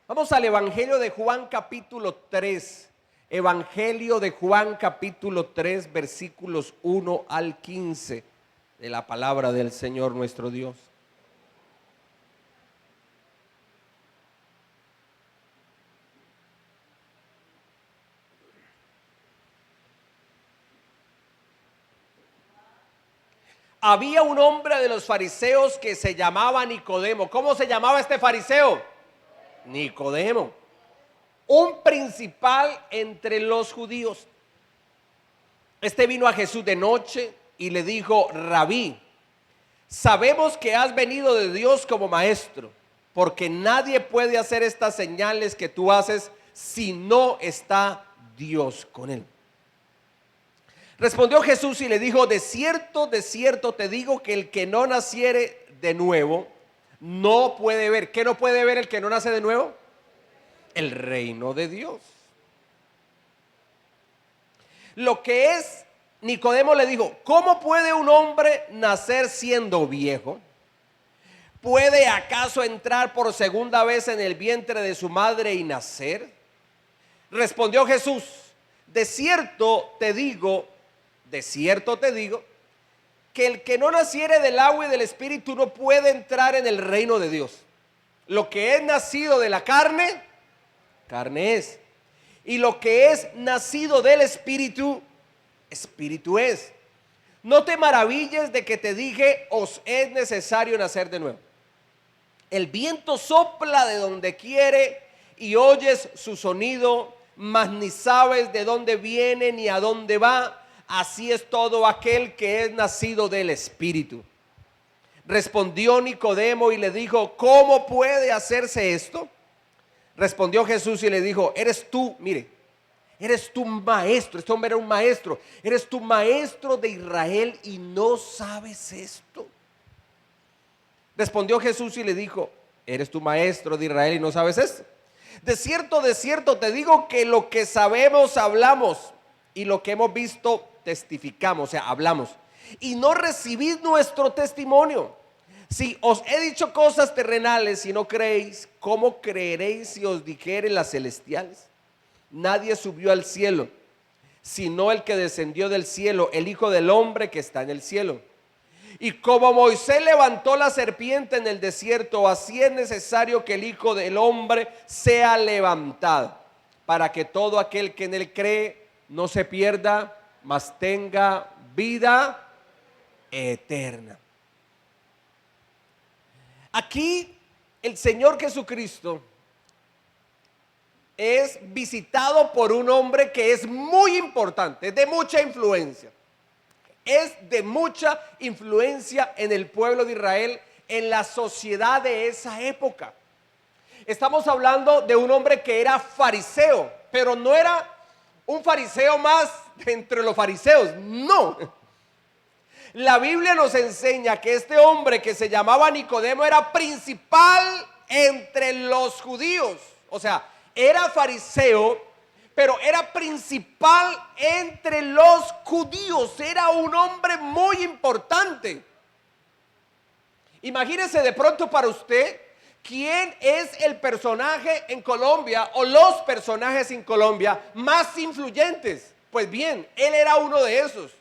Vamos al Evangelio de Juan capítulo 3. Evangelio de Juan capítulo 3, versículos 1 al 15 de la palabra del Señor nuestro Dios. Había un hombre de los fariseos que se llamaba Nicodemo. ¿Cómo se llamaba este fariseo? Nicodemo, un principal entre los judíos. Este vino a Jesús de noche y le dijo: Rabí, sabemos que has venido de Dios como maestro, porque nadie puede hacer estas señales que tú haces si no está Dios con él. Respondió Jesús y le dijo: de cierto te digo que el que no naciere de nuevo no puede ver. ¿Qué no puede ver el que no nace de nuevo? El reino de Dios. Lo que es, Nicodemo le dijo: ¿cómo puede un hombre nacer siendo viejo? ¿Puede acaso entrar por segunda vez en el vientre de su madre y nacer? Respondió Jesús: de cierto te digo, que el que no naciere del agua y del espíritu no puede entrar en el reino de Dios. Lo que es nacido de la carne, carne es. Y lo que es nacido del espíritu, espíritu es. No te maravilles de que te dije: os es necesario nacer de nuevo. El viento sopla de donde quiere y oyes su sonido, mas ni sabes de dónde viene ni a dónde va. Así es todo aquel que es nacido del Espíritu. Respondió Nicodemo y le dijo: ¿cómo puede hacerse esto? Respondió Jesús y le dijo: eres tú maestro. Este hombre era un maestro. Eres tú maestro de Israel y no sabes esto. Respondió Jesús y le dijo: eres tú maestro de Israel y no sabes esto. De cierto te digo que lo que sabemos hablamos, y lo que hemos visto testificamos, o sea, hablamos, y no recibís nuestro testimonio. Si os he dicho cosas terrenales y no creéis, ¿cómo creeréis si os dijere las celestiales? Nadie subió al cielo, sino el que descendió del cielo, el Hijo del Hombre que está en el cielo. Y como Moisés levantó la serpiente en el desierto, así es necesario que el Hijo del Hombre sea levantado, para que todo aquel que en él cree no se pierda, mas tenga vida eterna. Aquí el Señor Jesucristo es visitado por un hombre que es muy importante, es de mucha influencia. Es de mucha influencia en el pueblo de Israel, en la sociedad de esa época. Estamos hablando de un hombre que era fariseo, pero no era un fariseo más entre los fariseos, no. La Biblia nos enseña que este hombre que se llamaba Nicodemo era principal entre los judíos. O sea, era fariseo, pero era principal entre los judíos. Era un hombre muy importante. Imagínese de pronto para usted, ¿quién es el personaje en Colombia o los personajes en Colombia más influyentes? Pues bien, él era uno de esos,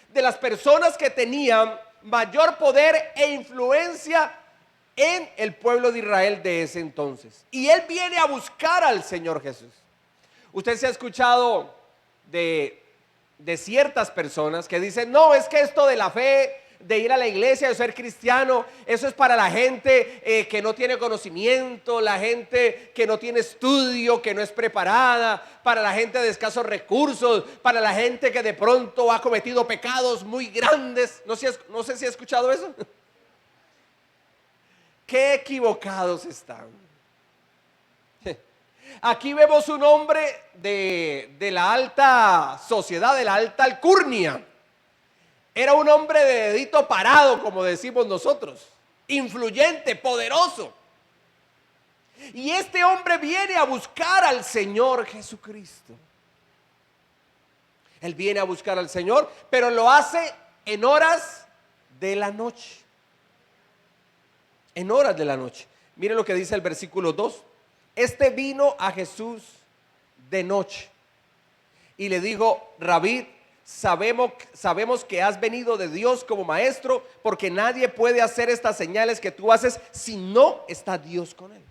de las personas que tenían mayor poder e influencia en el pueblo de Israel de ese entonces. Y él viene a buscar al Señor Jesús. Usted se ha escuchado de ciertas personas que dicen: no, es que esto de la fe, de ir a la iglesia, de ser cristiano, eso es para la gente que no tiene conocimiento, la gente que no tiene estudio, que no es preparada, para la gente de escasos recursos, para la gente que de pronto ha cometido pecados muy grandes. No sé si ha escuchado eso. Qué equivocados están. Aquí vemos un hombre de la alta sociedad, de la alta alcurnia. Era un hombre de dedito parado, como decimos nosotros, influyente, poderoso. Y este hombre viene a buscar al Señor Jesucristo. Él viene a buscar al Señor, pero lo hace en horas de la noche. En horas de la noche. Mire lo que dice el versículo 2. Este vino a Jesús de noche y le dijo: Rabí, sabemos que has venido de Dios como maestro, porque nadie puede hacer estas señales que tú haces si no está Dios con él.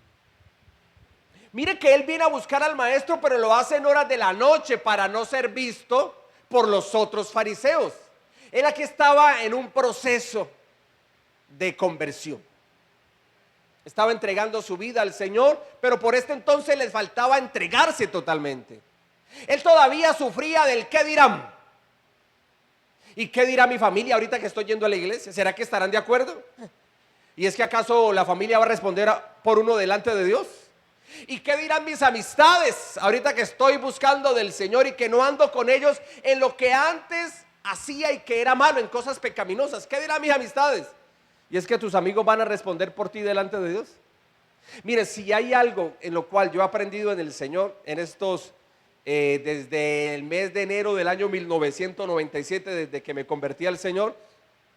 Mire que él viene a buscar al maestro, pero lo hace en horas de la noche para no ser visto por los otros fariseos. Él aquí estaba en un proceso de conversión. Estaba entregando su vida al Señor, pero por este entonces les faltaba entregarse totalmente. Él todavía sufría del qué dirán. ¿Y qué dirá mi familia ahorita que estoy yendo a la iglesia? ¿Será que estarán de acuerdo? ¿Y es que acaso la familia va a responder por uno delante de Dios? ¿Y qué dirán mis amistades ahorita que estoy buscando del Señor y que no ando con ellos en lo que antes hacía y que era malo, en cosas pecaminosas? ¿Qué dirán mis amistades? ¿Y es que tus amigos van a responder por ti delante de Dios? Mire, si hay algo en lo cual yo he aprendido en el Señor en estos desde el mes de enero del año 1997, desde que me convertí al Señor,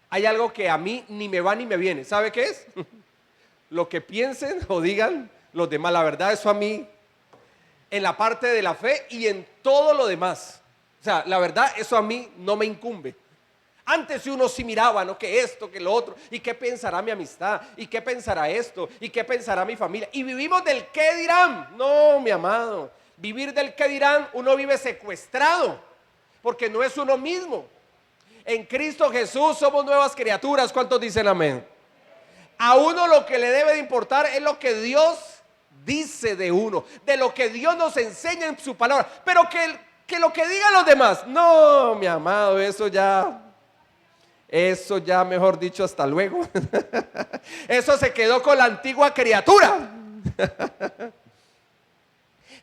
hay algo que a mí ni me va ni me viene. ¿Sabe qué es? Lo que piensen o digan los demás. La verdad, eso a mí, en la parte de la fe y en todo lo demás, o sea, la verdad, eso a mí no me incumbe. Antes uno sí miraba, ¿no? Que esto, que lo otro, y qué pensará mi amistad, y qué pensará esto, y qué pensará mi familia, y vivimos del qué dirán. No, mi amado, vivir del qué dirán, uno vive secuestrado, porque no es uno mismo. En Cristo Jesús somos nuevas criaturas. ¿Cuántos dicen amén? A uno lo que le debe de importar es lo que Dios dice de uno, de lo que Dios nos enseña en su palabra, pero que lo que digan los demás, no, mi amado, eso ya, mejor dicho, hasta luego. Eso se quedó con la antigua criatura.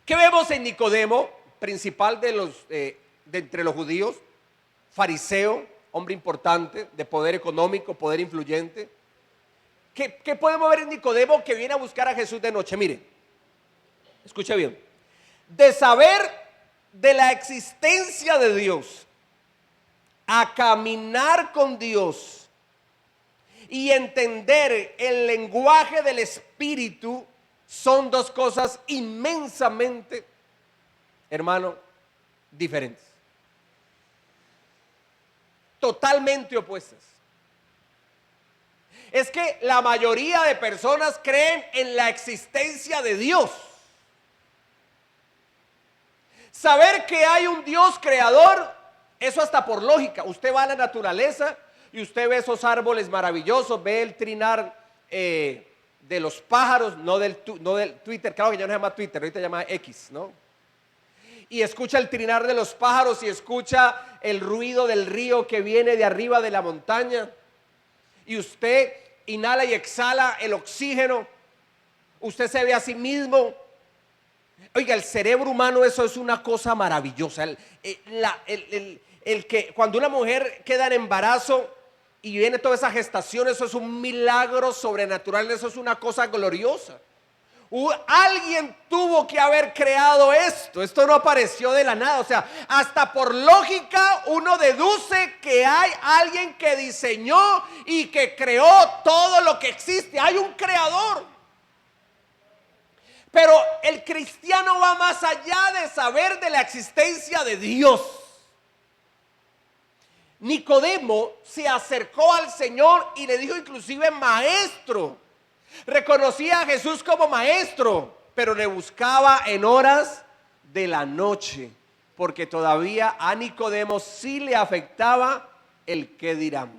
¿Qué vemos en Nicodemo, principal de entre los judíos, fariseo, hombre importante, de poder económico, poder influyente? ¿Qué podemos ver en Nicodemo que viene a buscar a Jesús de noche? Mire, escuche bien. De saber de la existencia de Dios a caminar con Dios y entender el lenguaje del Espíritu son dos cosas inmensamente, hermano, diferentes, totalmente opuestas. Es que la mayoría de personas creen en la existencia de Dios. Saber que hay un Dios creador, eso hasta por lógica. Usted va a la naturaleza y usted ve esos árboles maravillosos, ve el trinar de los pájaros, no del Twitter, claro que ya no se llama Twitter, ahorita se llama X, ¿no? Y escucha el trinar de los pájaros y escucha el ruido del río que viene de arriba de la montaña. Y usted inhala y exhala el oxígeno, usted se ve a sí mismo. Oiga, el cerebro humano, eso es una cosa maravillosa. El que cuando una mujer queda en embarazo y viene toda esa gestación, eso es un milagro sobrenatural, eso es una cosa gloriosa. Alguien tuvo que haber creado esto no apareció de la nada. O sea, hasta por lógica uno deduce que hay alguien que diseñó y que creó todo lo que existe. Hay un creador. Pero el cristiano va más allá de saber de la existencia de Dios. Nicodemo se acercó al Señor y le dijo inclusive maestro. Reconocía a Jesús como maestro, pero le buscaba en horas de la noche, porque todavía a Nicodemo sí le afectaba el qué dirán.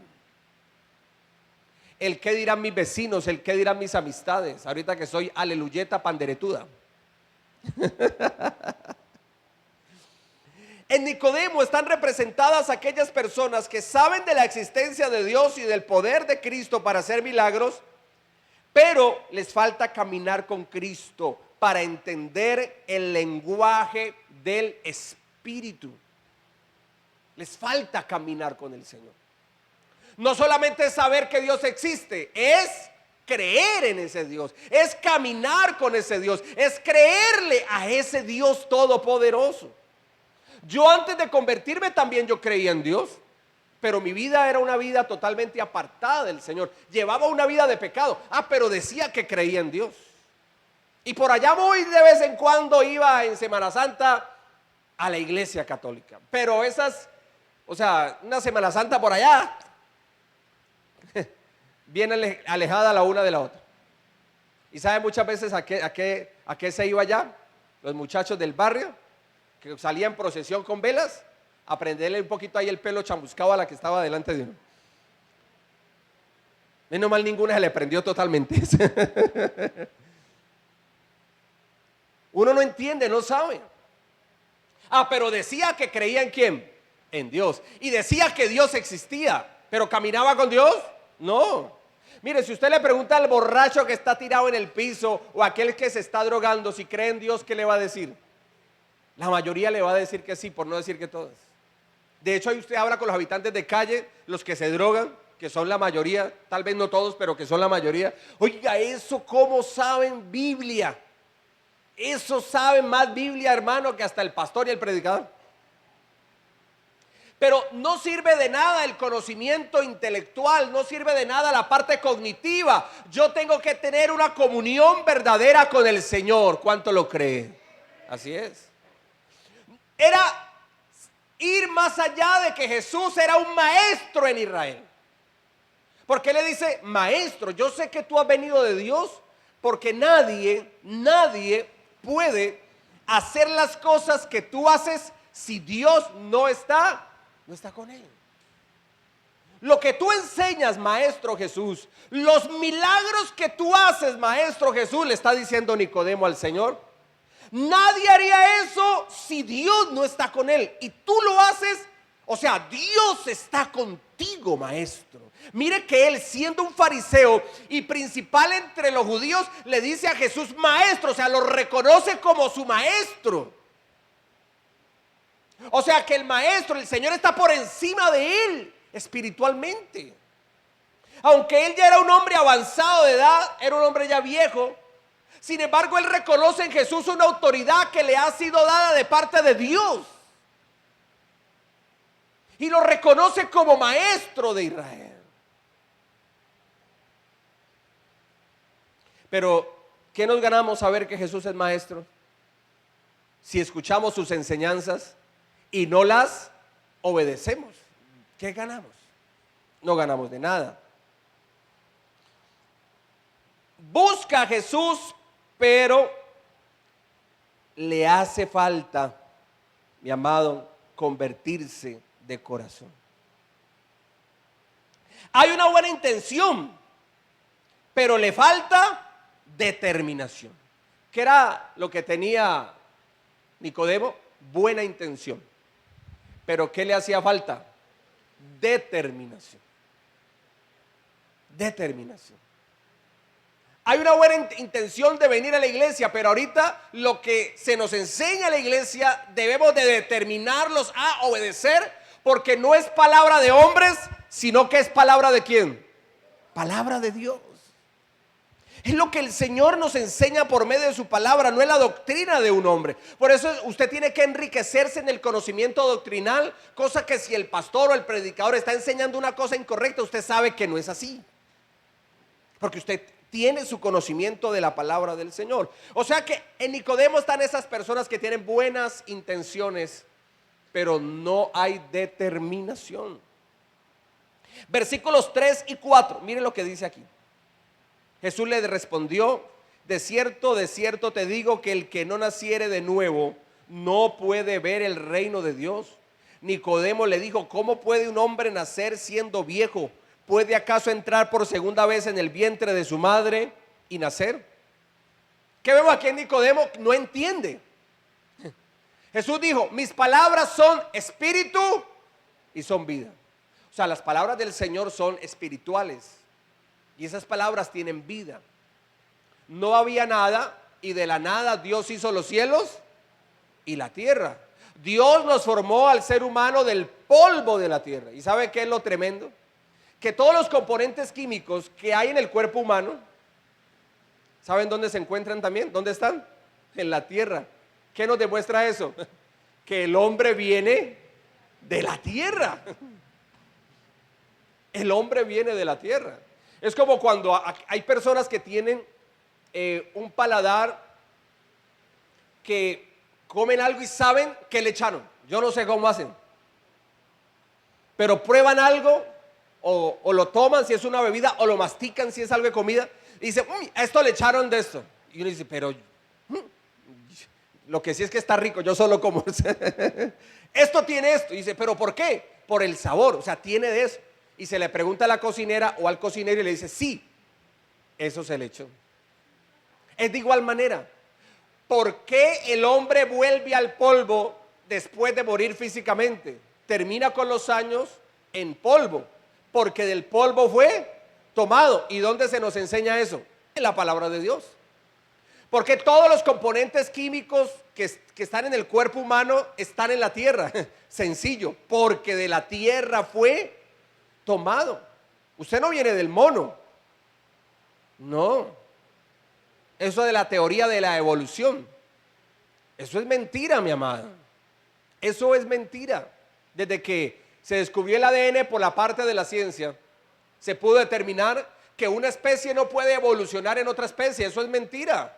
El qué dirán mis vecinos, el qué dirán mis amistades, ahorita que soy aleluyeta panderetuda. En Nicodemo están representadas aquellas personas que saben de la existencia de Dios y del poder de Cristo para hacer milagros, pero les falta caminar con Cristo para entender el lenguaje del Espíritu. Les falta caminar con el Señor. No solamente es saber que Dios existe, es creer en ese Dios, es caminar con ese Dios, es creerle a ese Dios todopoderoso. Yo antes de convertirme también yo creía en Dios, pero mi vida era una vida totalmente apartada del Señor. Llevaba una vida de pecado. Pero decía que creía en Dios. Y por allá muy de vez en cuando iba en Semana Santa a la iglesia católica. Pero esas, o sea, una Semana Santa por allá, bien alejada la una de la otra. ¿Y sabe muchas veces a qué se iba allá? Los muchachos del barrio, que salían en procesión con velas, a prenderle un poquito ahí el pelo chamuscado a la que estaba delante de uno. Menos mal ninguna se le prendió totalmente. Uno no entiende, no sabe. Pero decía que creía en quién, en Dios. Y decía que Dios existía, pero ¿caminaba con Dios? No. Mire, si usted le pregunta al borracho que está tirado en el piso o aquel que se está drogando si cree en Dios, ¿qué le va a decir? La mayoría le va a decir que sí, por no decir que todas. De hecho, ahí usted habla con los habitantes de calle, los que se drogan, que son la mayoría, tal vez no todos, pero que son la mayoría. Oiga, eso cómo saben Biblia. Eso saben más Biblia, hermano, que hasta el pastor y el predicador. Pero no sirve de nada el conocimiento intelectual, no sirve de nada la parte cognitiva. Yo tengo que tener una comunión verdadera con el Señor. ¿Cuánto lo cree? Así es. Era ir más allá de que Jesús era un maestro en Israel. Porque le dice, maestro, yo sé que tú has venido de Dios, porque nadie puede hacer las cosas que tú haces si Dios no está con él. Lo que tú enseñas, maestro Jesús, los milagros que tú haces, maestro Jesús, le está diciendo Nicodemo al Señor, nadie haría eso si Dios no está con él. Y tú lo haces, o sea, Dios está contigo, maestro. Mire que él, siendo un fariseo y principal entre los judíos, le dice a Jesús maestro, o sea, lo reconoce como su maestro. O sea que el maestro, el Señor, está por encima de él espiritualmente. Aunque él ya era un hombre avanzado de edad, era un hombre ya viejo, sin embargo él reconoce en Jesús una autoridad que le ha sido dada de parte de Dios. Y lo reconoce como maestro de Israel. Pero, ¿qué nos ganamos saber que Jesús es maestro? Si escuchamos sus enseñanzas y no las obedecemos, ¿qué ganamos? No ganamos de nada. Busca a Jesús, pero le hace falta, mi amado, convertirse de corazón. Hay una buena intención, pero le falta determinación. ¿Qué era lo que tenía Nicodemo? Buena intención. Pero ¿qué le hacía falta? Determinación. Determinación. Hay una buena intención de venir a la iglesia, pero ahorita lo que se nos enseña a la iglesia debemos de determinarlos a obedecer, porque no es palabra de hombres, sino que es palabra de ¿quién? Palabra de Dios. Es lo que el Señor nos enseña por medio de su palabra, no es la doctrina de un hombre. Por eso usted tiene que enriquecerse en el conocimiento doctrinal, cosa que si el pastor o el predicador está enseñando una cosa incorrecta, usted sabe que no es así, porque usted tiene su conocimiento de la palabra del Señor. O sea que en Nicodemo están esas personas que tienen buenas intenciones, pero no hay determinación. Versículos 3 y 4, miren lo que dice aquí. Jesús le respondió, de cierto te digo que el que no naciere de nuevo no puede ver el reino de Dios. Nicodemo le dijo, ¿cómo puede un hombre nacer siendo viejo? ¿Puede acaso entrar por segunda vez en el vientre de su madre y nacer? ¿Qué vemos aquí en Nicodemo? No entiende. Jesús dijo, mis palabras son espíritu y son vida. O sea, las palabras del Señor son espirituales. Y esas palabras tienen vida. No había nada y de la nada Dios hizo los cielos y la tierra. Dios nos formó al ser humano del polvo de la tierra. ¿Y sabe qué es lo tremendo? Que todos los componentes químicos que hay en el cuerpo humano, ¿saben dónde se encuentran también? ¿Dónde están? En la tierra. ¿Qué nos demuestra eso? Que el hombre viene de la tierra. El hombre viene de la tierra. Es como cuando hay personas que tienen un paladar que comen algo y saben que le echaron. Yo no sé cómo hacen. Pero prueban algo o lo toman si es una bebida o lo mastican si es algo de comida. Y dicen, esto le echaron de esto. Y uno dice, pero lo que sí es que está rico, yo solo como. Esto tiene esto. Y dice, pero ¿por qué? Por el sabor, o sea, tiene de eso. Y se le pregunta a la cocinera o al cocinero y le dice, sí, eso se le echó. Es de igual manera. ¿Por qué el hombre vuelve al polvo después de morir físicamente? Termina con los años en polvo, porque del polvo fue tomado. ¿Y dónde se nos enseña eso? En la palabra de Dios. Porque todos los componentes químicos que están en el cuerpo humano están en la tierra. Sencillo, porque de la tierra fue tomado. Usted no viene del mono. No. Eso de la teoría de la evolución. Eso es mentira, mi amada. Eso es mentira. Desde que se descubrió el ADN por la parte de la ciencia, se pudo determinar que una especie no puede evolucionar en otra especie. Eso es mentira.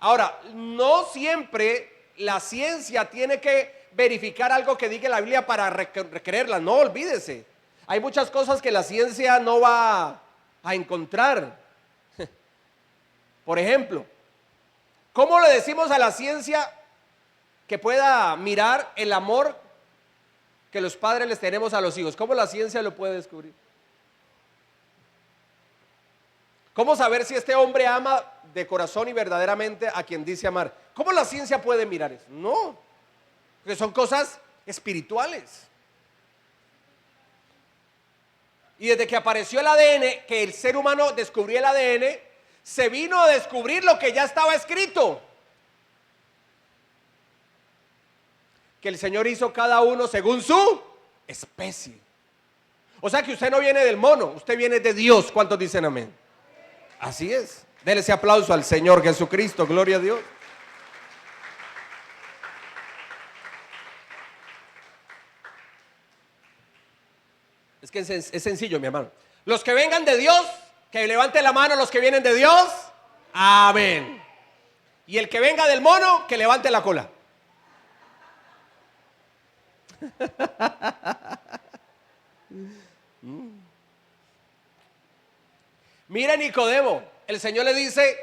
Ahora, no siempre la ciencia tiene que verificar algo que diga la Biblia para creerla. No, olvídese. Hay muchas cosas que la ciencia no va a encontrar. Por ejemplo, ¿cómo le decimos a la ciencia que pueda mirar el amor que los padres les tenemos a los hijos? ¿Cómo la ciencia lo puede descubrir? ¿Cómo saber si este hombre ama de corazón y verdaderamente a quien dice amar? ¿Cómo la ciencia puede mirar eso? No, porque son cosas espirituales. Y desde que apareció el ADN, que el ser humano descubrió el ADN, se vino a descubrir lo que ya estaba escrito. Que el Señor hizo cada uno según su especie. O sea que usted no viene del mono, usted viene de Dios. ¿Cuántos dicen amén? Así es. Denle ese aplauso al Señor Jesucristo, gloria a Dios. Es que es sencillo, mi hermano. Los que vengan de Dios, que levanten la mano los que vienen de Dios. Amén. Y el que venga del mono, que levante la cola. Mira Nicodemo, el Señor le dice,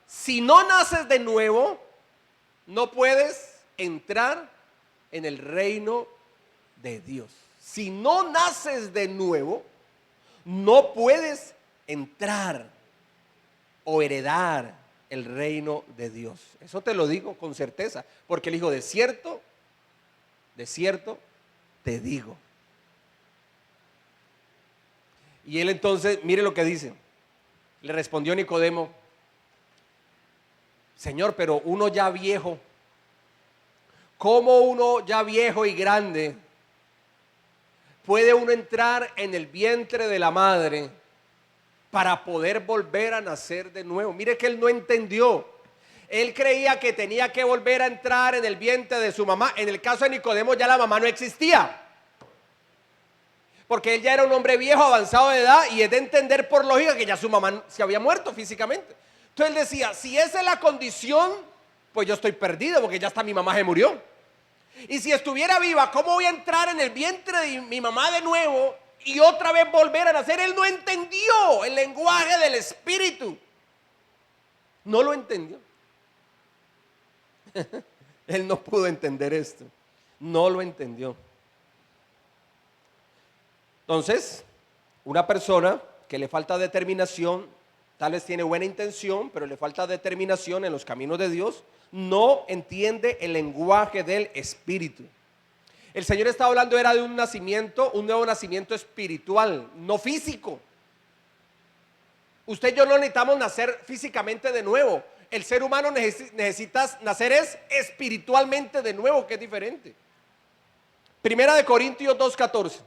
si no naces de nuevo, no puedes entrar en el reino de Dios. Si no naces de nuevo, no puedes entrar o heredar el reino de Dios. Eso te lo digo con certeza, porque él dijo, de cierto te digo. Y él entonces, mire lo que dice. Le respondió Nicodemo, Señor, pero uno ya viejo, ¿cómo uno ya viejo y grande puede uno entrar en el vientre de la madre para poder volver a nacer de nuevo? Mire que él no entendió. Él creía que tenía que volver a entrar en el vientre de su mamá. En el caso de Nicodemo ya la mamá no existía, porque él ya era un hombre viejo, avanzado de edad, y es de entender por lógica que ya su mamá se había muerto físicamente. Entonces él decía, si esa es la condición, pues yo estoy perdido, porque ya hasta mi mamá se murió. Y si estuviera viva, ¿cómo voy a entrar en el vientre de mi mamá de nuevo y otra vez volver a nacer? Él no entendió el lenguaje del espíritu. No lo entendió. Él no pudo entender esto. No lo entendió. Entonces, una persona que le falta determinación, tal vez tiene buena intención, pero le falta determinación en los caminos de Dios, no entiende el lenguaje del espíritu. El Señor estaba hablando era de un nacimiento, un nuevo nacimiento espiritual, no físico. Usted y yo no necesitamos nacer físicamente de nuevo. El ser humano necesita nacer espiritualmente de nuevo, que es diferente. Primera de Corintios 2:14.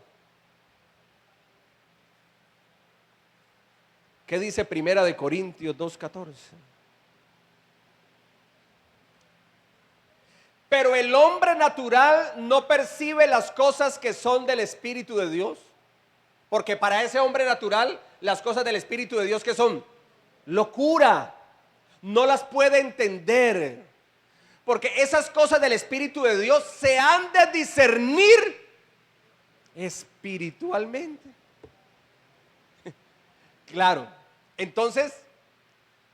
¿Qué dice Primera de Corintios 2:14? Pero el hombre natural no percibe las cosas que son del Espíritu de Dios, porque para ese hombre natural las cosas del Espíritu de Dios, ¿qué son? Locura. No las puede entender, Porque esas cosas del Espíritu de Dios se han de discernir espiritualmente. Claro. Entonces,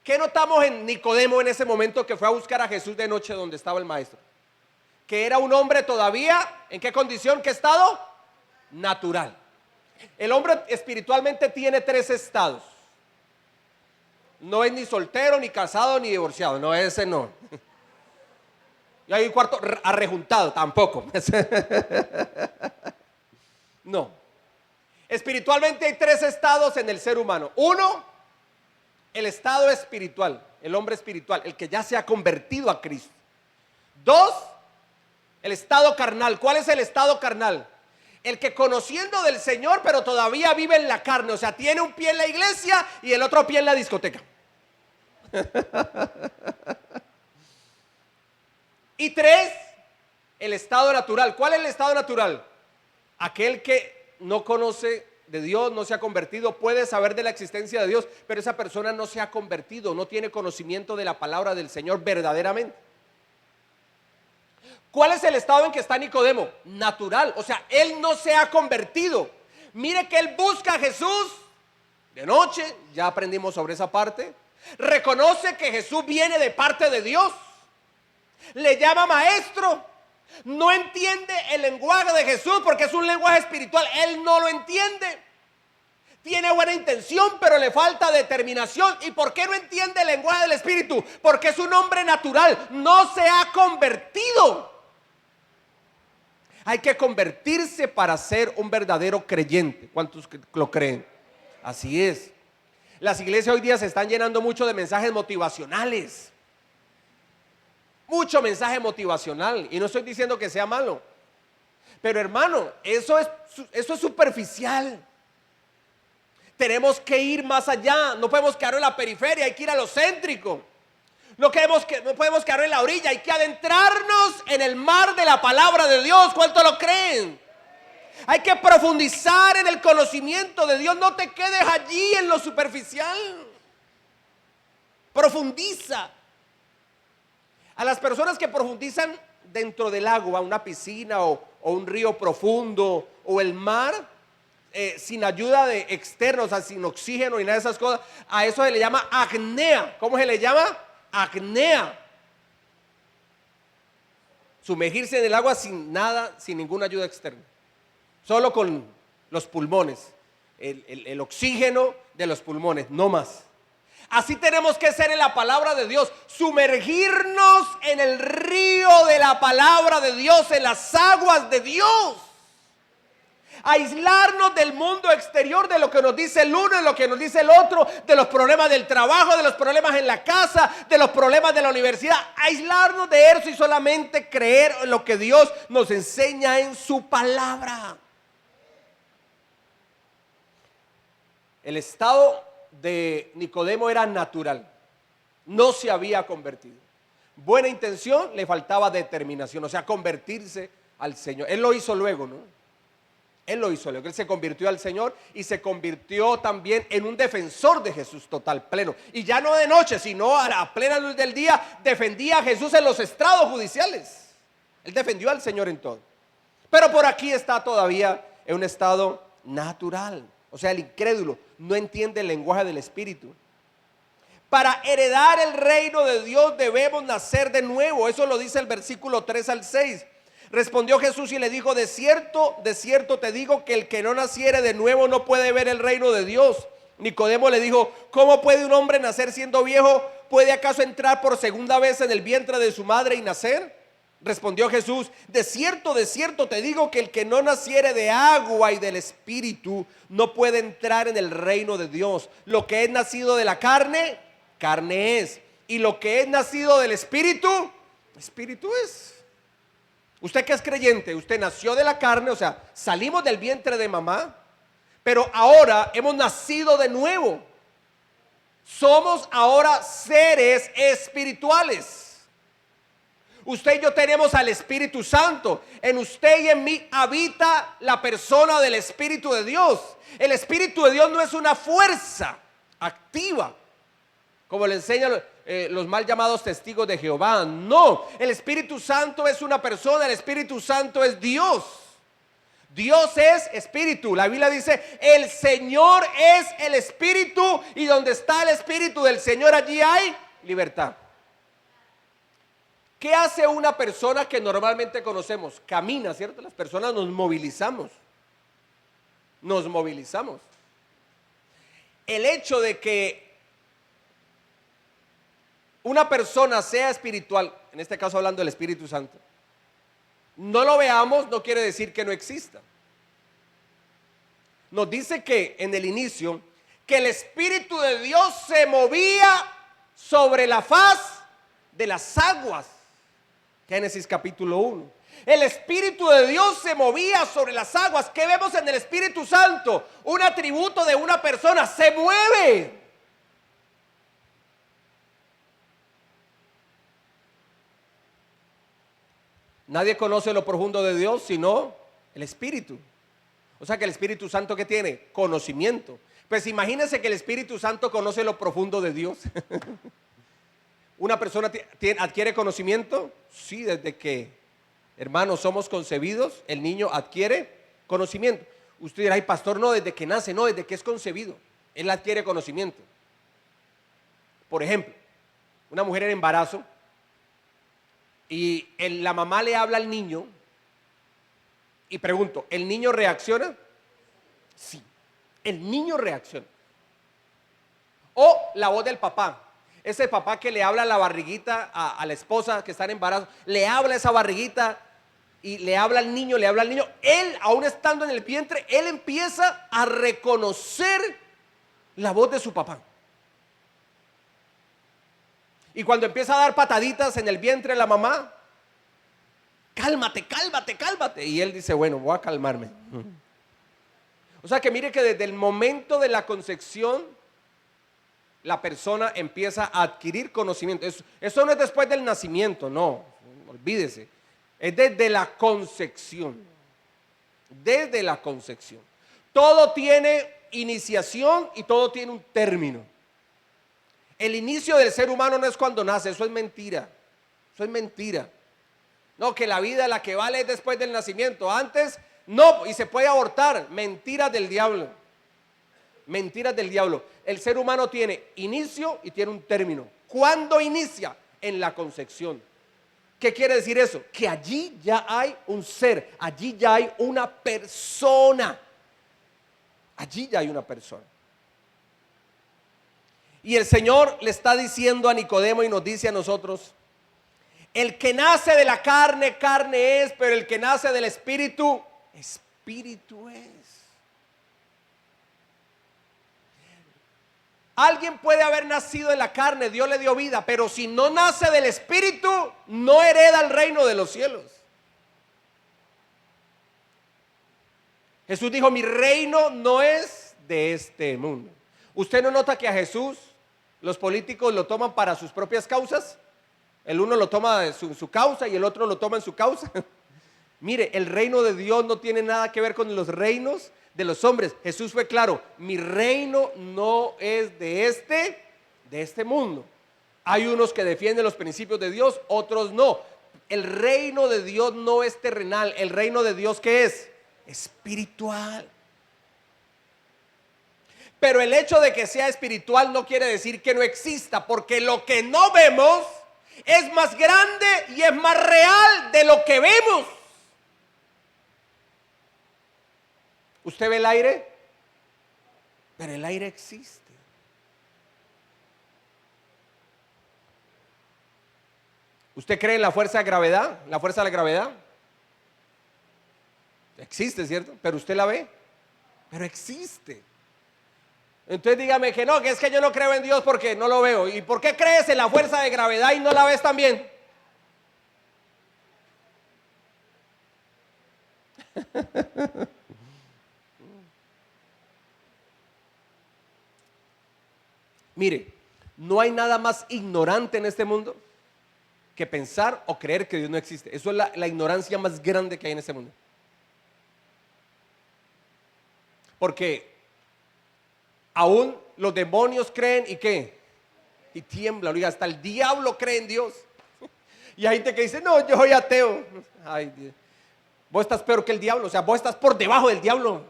¿qué notamos en Nicodemo en ese momento que fue a buscar a Jesús de noche donde estaba el maestro? Que era un hombre todavía, ¿en qué condición? ¿Qué estado? Natural. El hombre espiritualmente tiene 3 estados. No es ni soltero, ni casado, ni divorciado. No, ese no. Y hay un cuarto arrejuntado, tampoco. No. Espiritualmente hay 3 estados en el ser humano. 1, el estado espiritual, el hombre espiritual, el que ya se ha convertido a Cristo. 2, el estado carnal. ¿Cuál es el estado carnal? El que conociendo del Señor, pero todavía vive en la carne. O sea, tiene un pie en la iglesia y el otro pie en la discoteca. Y 3, el estado natural. ¿Cuál es el estado natural? Aquel que no conoce de Dios, no se ha convertido, puede saber de la existencia de Dios, pero esa persona no se ha convertido, no tiene conocimiento de la palabra del Señor verdaderamente. ¿Cuál es el estado en que está Nicodemo? Natural, o sea, él no se ha convertido. Mire que él busca a Jesús de noche, ya aprendimos sobre esa parte. Reconoce que Jesús viene de parte de Dios. Le llama maestro. No entiende el lenguaje de Jesús porque es un lenguaje espiritual. Él no lo entiende. Tiene buena intención, pero le falta determinación. ¿Y por qué no entiende el lenguaje del Espíritu? Porque es un hombre natural. No se ha convertido. Hay que convertirse para ser un verdadero creyente. ¿Cuántos lo creen? Así es. Las iglesias hoy día se están llenando mucho de mensajes motivacionales. Mucho mensaje motivacional. Y no estoy diciendo que sea malo. Pero hermano, eso es superficial. Tenemos que ir más allá. No podemos quedar en la periferia, hay que ir a lo céntrico. No podemos quedar en la orilla, hay que adentrarnos en el mar de la palabra de Dios. ¿Cuánto lo creen? Hay que profundizar en el conocimiento de Dios. No te quedes allí en lo superficial. Profundiza. A las personas que profundizan dentro del agua, una piscina o un río profundo o el mar, sin ayuda de externos, o sea, sin oxígeno y nada de esas cosas, a eso se le llama apnea. ¿Cómo se le llama? Apnea. Sumergirse en el agua sin nada, sin ninguna ayuda externa. Solo con los pulmones, el oxígeno de los pulmones, no más. Así tenemos que ser en la palabra de Dios, sumergirnos en el río de la palabra de Dios, en las aguas de Dios. Aislarnos del mundo exterior, de lo que nos dice el uno, de lo que nos dice el otro, de los problemas del trabajo, de los problemas en la casa, de los problemas de la universidad. Aislarnos de eso y solamente creer en lo que Dios nos enseña en su palabra. El estado de Nicodemo era natural, no se había convertido. Buena intención, le faltaba determinación, o sea, convertirse al Señor. Él lo hizo luego, ¿no? Él lo hizo luego, él se convirtió al Señor y se convirtió también en un defensor de Jesús total, pleno. Y ya no de noche, sino a la plena luz del día, defendía a Jesús en los estrados judiciales. Él defendió al Señor en todo. Pero por aquí está todavía en un estado natural. O sea, el incrédulo no entiende el lenguaje del Espíritu. Para heredar el reino de Dios debemos nacer de nuevo. Eso lo dice el versículo 3 al 6. Respondió Jesús y le dijo: de cierto te digo que el que no naciere de nuevo no puede ver el reino de Dios. Nicodemo le dijo: ¿cómo puede un hombre nacer siendo viejo? ¿Puede acaso entrar por segunda vez en el vientre de su madre y nacer? Respondió Jesús: de cierto te digo que el que no naciere de agua y del Espíritu no puede entrar en el reino de Dios. Lo que es nacido de la carne, carne es. Y lo que es nacido del Espíritu, Espíritu es. Usted que es creyente, usted nació de la carne, o sea, salimos del vientre de mamá, pero ahora hemos nacido de nuevo. Somos ahora seres espirituales. Usted y yo tenemos al Espíritu Santo. En usted y en mí habita la persona del Espíritu de Dios. El Espíritu de Dios no es una fuerza activa, como le enseñan los mal llamados testigos de Jehová. No, el Espíritu Santo es una persona, el Espíritu Santo es Dios. Dios es espíritu. La Biblia dice, el Señor es el Espíritu, y donde está el Espíritu del Señor, allí hay libertad. ¿Qué hace una persona que normalmente conocemos? Camina, ¿cierto? Las personas nos movilizamos. Nos movilizamos. El hecho de que una persona sea espiritual, en este caso hablando del Espíritu Santo, no lo veamos, no quiere decir que no exista. Nos dice que en el inicio, que el Espíritu de Dios se movía sobre la faz de las aguas. Génesis capítulo 1. El Espíritu de Dios se movía sobre las aguas. ¿Qué vemos en el Espíritu Santo? Un atributo de una persona, se mueve. Nadie conoce lo profundo de Dios sino el Espíritu. O sea que el Espíritu Santo, ¿qué tiene? Conocimiento. Pues imagínense que el Espíritu Santo conoce lo profundo de Dios. ¿Una persona adquiere conocimiento? Sí, desde que, hermanos, somos concebidos, el niño adquiere conocimiento. Usted dirá, ay, pastor, no, desde que nace, no, desde que es concebido, él adquiere conocimiento. Por ejemplo, una mujer en embarazo, y la mamá le habla al niño y pregunto, ¿el niño reacciona? Sí, el niño reacciona. O la voz del papá, ese papá que le habla a la barriguita a la esposa que está en embarazo, le habla a esa barriguita y le habla al niño, él aún estando en el vientre, él empieza a reconocer la voz de su papá. Y cuando empieza a dar pataditas en el vientre de la mamá, cálmate, cálmate, cálmate. Y él dice, bueno, voy a calmarme. O sea que mire que desde el momento de la concepción, la persona empieza a adquirir conocimiento. Eso no es después del nacimiento, no, olvídese. Es desde la concepción. Desde la concepción. Todo tiene iniciación y todo tiene un término. El inicio del ser humano no es cuando nace, eso es mentira. Eso es mentira. No, que la vida la que vale es después del nacimiento. Antes, no, y se puede abortar. Mentiras del diablo. Mentiras del diablo. El ser humano tiene inicio y tiene un término. ¿Cuándo inicia? En la concepción. ¿Qué quiere decir eso? Que allí ya hay un ser, allí ya hay una persona. Allí ya hay una persona. Y el Señor le está diciendo a Nicodemo y nos dice a nosotros, el que nace de la carne, carne es, pero el que nace del Espíritu, Espíritu es. Alguien puede haber nacido de la carne, Dios le dio vida, pero si no nace del Espíritu, no hereda el reino de los cielos. Jesús dijo, mi reino no es de este mundo. ¿Usted no nota que a Jesús los políticos lo toman para sus propias causas? El uno lo toma de su causa y el otro lo toma en su causa. Mire, el reino de Dios no tiene nada que ver con los reinos de los hombres. Jesús fue claro, mi reino no es de este mundo. Hay unos que defienden los principios de Dios, otros no. El reino de Dios no es terrenal. El reino de Dios, ¿qué es? Espiritual. Pero el hecho de que sea espiritual no quiere decir que no exista, porque lo que no vemos es más grande y es más real de lo que vemos. ¿Usted ve el aire? Pero el aire existe. ¿Usted cree en la fuerza de gravedad? ¿La fuerza de la gravedad? Existe, ¿cierto? Pero usted la ve. Pero existe. Entonces dígame que no, que es que yo no creo en Dios porque no lo veo. ¿Y por qué crees en la fuerza de gravedad y no la ves también? Mire, no hay nada más ignorante en este mundo que pensar o creer que Dios no existe. Eso es la ignorancia más grande que hay en este mundo. Porque aún los demonios creen y ¿qué? y tiembla. Oiga, hasta el diablo cree en Dios. Y hay gente que dice, no, yo soy ateo. Ay, Dios. Vos estás peor que el diablo, o sea, vos estás por debajo del diablo.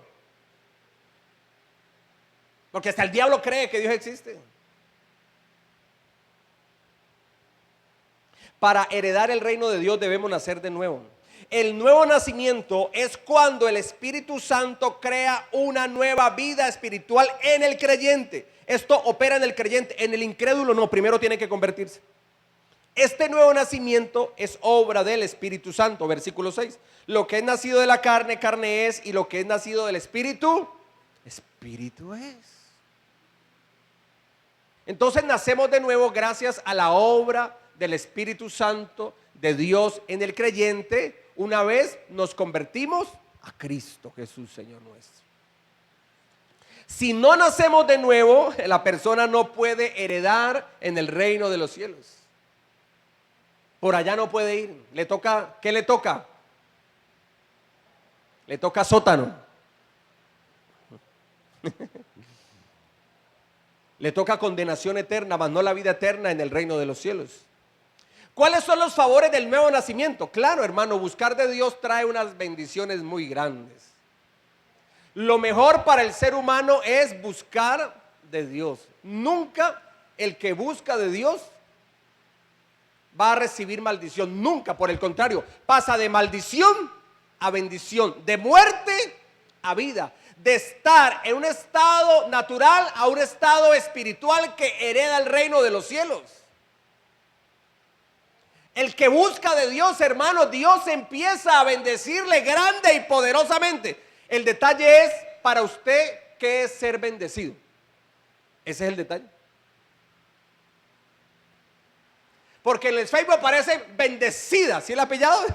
Porque hasta el diablo cree que Dios existe. Para heredar el reino de Dios debemos nacer de nuevo. El nuevo nacimiento es cuando el Espíritu Santo crea una nueva vida espiritual en el creyente. Esto opera en el creyente, en el incrédulo no, primero tiene que convertirse. Este nuevo nacimiento es obra del Espíritu Santo, versículo 6. Lo que es nacido de la carne, carne es, y lo que es nacido del Espíritu, Espíritu es. Entonces nacemos de nuevo gracias a la obra del Espíritu Santo de Dios en el creyente, una vez nos convertimos a Cristo Jesús, Señor nuestro. Si no nacemos de nuevo, la persona no puede heredar en el reino de los cielos. Por allá no puede ir. Le toca, ¿qué le toca? Le toca sótano. Le toca condenación eterna, mas no la vida eterna en el reino de los cielos. ¿Cuáles son los favores del nuevo nacimiento? Claro, hermano, buscar de Dios trae unas bendiciones muy grandes. Lo mejor para el ser humano es buscar de Dios. Nunca el que busca de Dios va a recibir maldición. Nunca, por el contrario, pasa de maldición a bendición, de muerte a vida, de estar en un estado natural a un estado espiritual que hereda el reino de los cielos. El que busca de Dios, hermano, Dios empieza a bendecirle grande y poderosamente. El detalle es para usted qué es ser bendecido. Ese es el detalle. Porque en el Facebook aparece bendecida, ¿sí la ha pillado?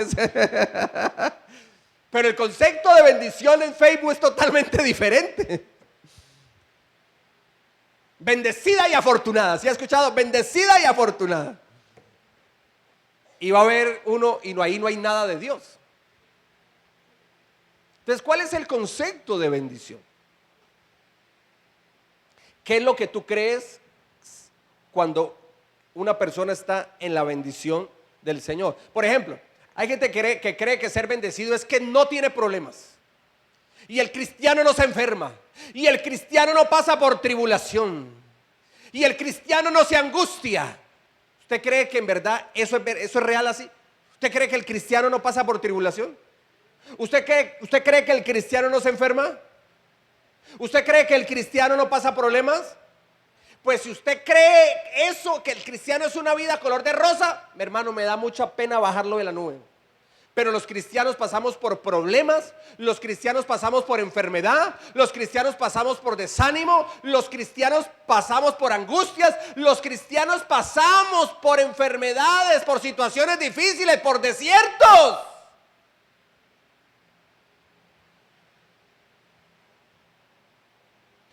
Pero el concepto de bendición en Facebook es totalmente diferente. Bendecida y afortunada, ¿sí ha escuchado? Bendecida y afortunada. Y va a haber uno y ahí no hay nada de Dios. Entonces, ¿cuál es el concepto de bendición? ¿Qué es lo que tú crees cuando una persona está en la bendición del Señor? Por ejemplo, hay gente que cree que ser bendecido es que no tiene problemas. Y el cristiano no se enferma. Y el cristiano no pasa por tribulación. Y el cristiano no se angustia. ¿Usted cree que en verdad eso es real así? ¿Usted cree que el cristiano no pasa por tribulación? ¿Usted cree que el cristiano no se enferma? ¿Usted cree que el cristiano no pasa problemas? Pues si usted cree eso, que el cristiano es una vida color de rosa, mi hermano, me da mucha pena bajarlo de la nube. Pero los cristianos pasamos por problemas, los cristianos pasamos por enfermedad, los cristianos pasamos por desánimo, los cristianos pasamos por angustias, los cristianos pasamos por enfermedades, por situaciones difíciles, por desiertos.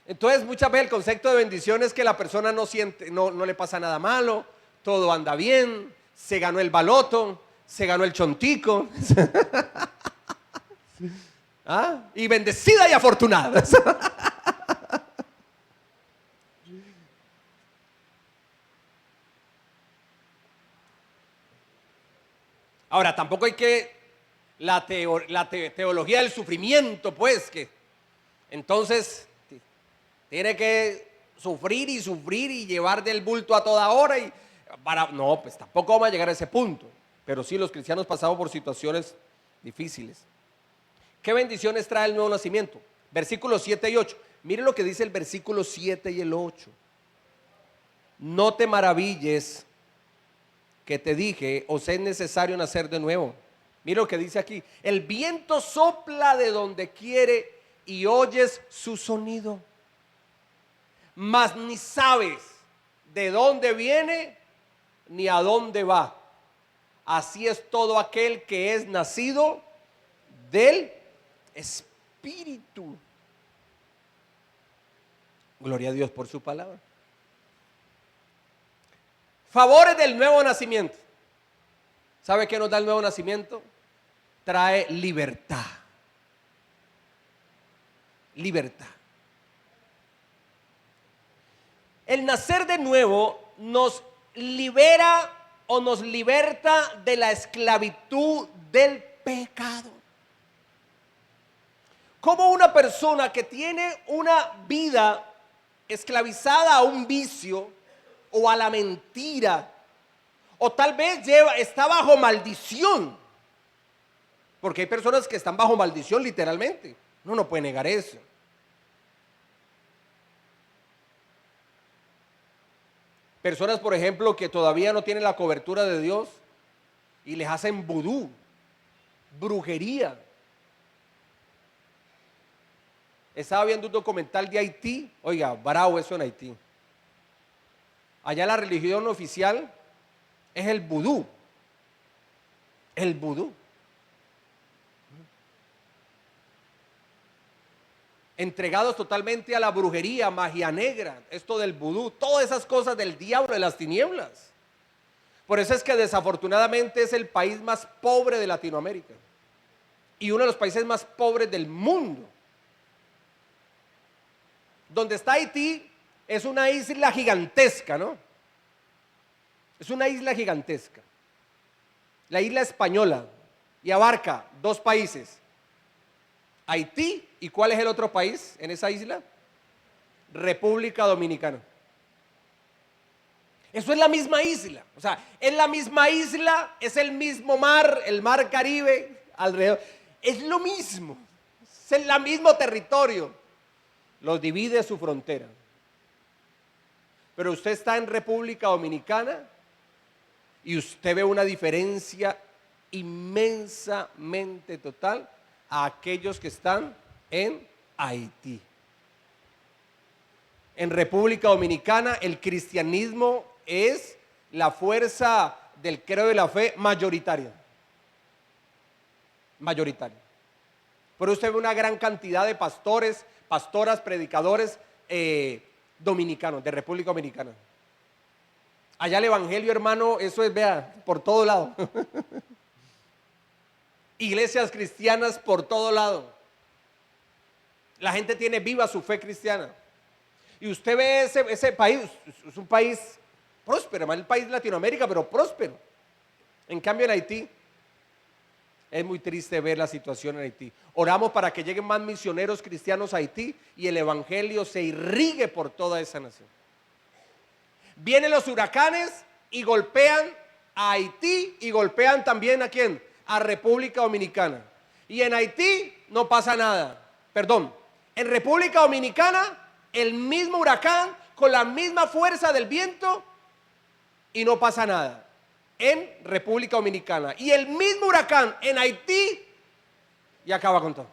Entonces muchas veces el concepto de bendición es que la persona no siente, no le pasa nada malo, todo anda bien, se ganó el baloto, se ganó el chontico. ¿Ah? Y bendecida y afortunada. Ahora, tampoco hay que la teología del sufrimiento, pues, que entonces tiene que sufrir y llevar del bulto a toda hora no, pues tampoco vamos a llegar a ese punto. Pero sí, los cristianos pasamos por situaciones difíciles. ¿Qué bendiciones trae el nuevo nacimiento? Versículos 7 y 8. Mire lo que dice el versículo 7 y el 8. No te maravilles que te dije, os es necesario nacer de nuevo. Mire lo que dice aquí. El viento sopla de donde quiere y oyes su sonido, mas ni sabes de dónde viene ni a dónde va. Así es todo aquel que es nacido del Espíritu. Gloria a Dios por su palabra. Favores del nuevo nacimiento. ¿Sabe qué nos da el nuevo nacimiento? Trae libertad. Libertad. El nacer de nuevo nos libera o nos liberta de la esclavitud del pecado. Como una persona que tiene una vida esclavizada a un vicio o a la mentira, o tal vez está bajo maldición, porque hay personas que están bajo maldición literalmente, uno no puede negar eso. Personas, por ejemplo, que todavía no tienen la cobertura de Dios y les hacen vudú, brujería. Estaba viendo un documental de Haití, oiga, bravo eso en Haití. Allá la religión oficial es el vudú. El vudú. Entregados totalmente a la brujería, magia negra, esto del vudú, todas esas cosas del diablo, de las tinieblas. Por eso es que desafortunadamente es el país más pobre de Latinoamérica y uno de los países más pobres del mundo. Donde está Haití es una isla gigantesca, ¿no? Es una isla gigantesca. La isla española, y abarca 2 países. Haití, ¿y cuál es el otro país en esa isla? República Dominicana. Eso es la misma isla, o sea, es la misma isla, es el mismo mar, el mar Caribe alrededor. Es lo mismo, es el mismo territorio. Los divide su frontera. Pero usted está en República Dominicana y usted ve una diferencia inmensamente total a aquellos que están en Haití. En República Dominicana el cristianismo es la fuerza del credo de la fe mayoritaria. Mayoritaria. Pero usted ve una gran cantidad de pastores, pastoras, predicadores dominicanos, de República Dominicana. Allá el evangelio, hermano, eso es, vea, por todo lado. Iglesias cristianas por todo lado. La gente tiene viva su fe cristiana. Y usted ve ese país, es un país próspero, es el país de Latinoamérica, pero próspero. En cambio en Haití, es muy triste ver la situación en Haití. Oramos para que lleguen más misioneros cristianos a Haití y el evangelio se irrigue por toda esa nación. Vienen los huracanes y golpean a Haití y golpean también ¿a quién? A República Dominicana. Y en Haití no pasa nada. Perdón, en República Dominicana el mismo huracán con la misma fuerza del viento y no pasa nada. En República Dominicana. Y el mismo huracán en Haití y acaba con todo.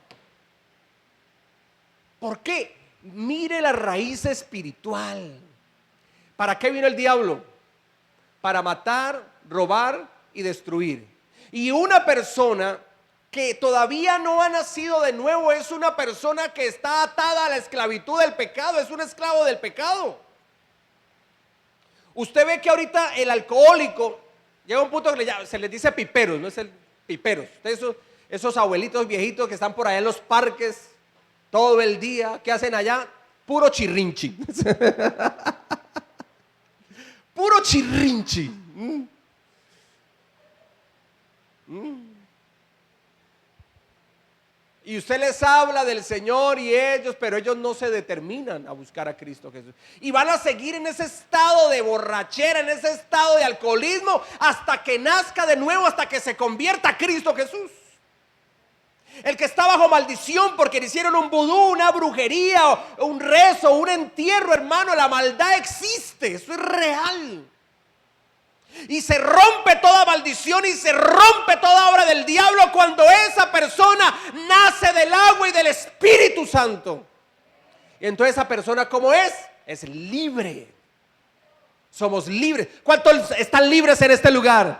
¿Por qué? Mire la raíz espiritual. ¿Para qué vino el diablo? Para matar, robar y destruir. Y una persona que todavía no ha nacido de nuevo es una persona que está atada a la esclavitud del pecado, es un esclavo del pecado. Usted ve que ahorita el alcohólico llega a un punto que se les dice piperos, no es el piperos. Esos abuelitos viejitos que están por allá en los parques todo el día, ¿qué hacen allá? Puro chirrinchi. Puro chirrinchi. Y usted les habla del Señor y ellos, pero ellos no se determinan a buscar a Cristo Jesús. Y van a seguir en ese estado de borrachera, en ese estado de alcoholismo, hasta que nazca de nuevo, hasta que se convierta a Cristo Jesús. El que está bajo maldición porque le hicieron un vudú, una brujería, un rezo, un entierro, hermano, la maldad existe, eso es real. Y se rompe toda maldición y se rompe toda obra del diablo cuando esa persona nace del agua y del Espíritu Santo. Y entonces esa persona, ¿cómo es? Es libre. Somos libres. ¿Cuántos están libres en este lugar?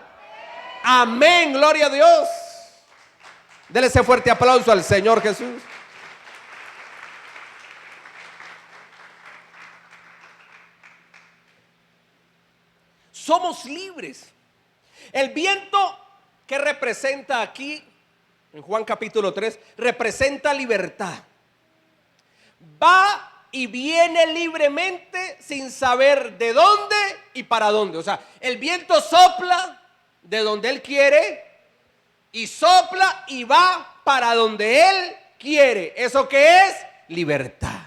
Amén, gloria a Dios. Dele ese fuerte aplauso al Señor Jesús. Somos libres. El viento que representa aquí, en Juan capítulo 3, representa libertad. Va y viene libremente sin saber de dónde y para dónde. O sea, el viento sopla de donde Él quiere y sopla y va para donde Él quiere. ¿Eso qué es? Libertad.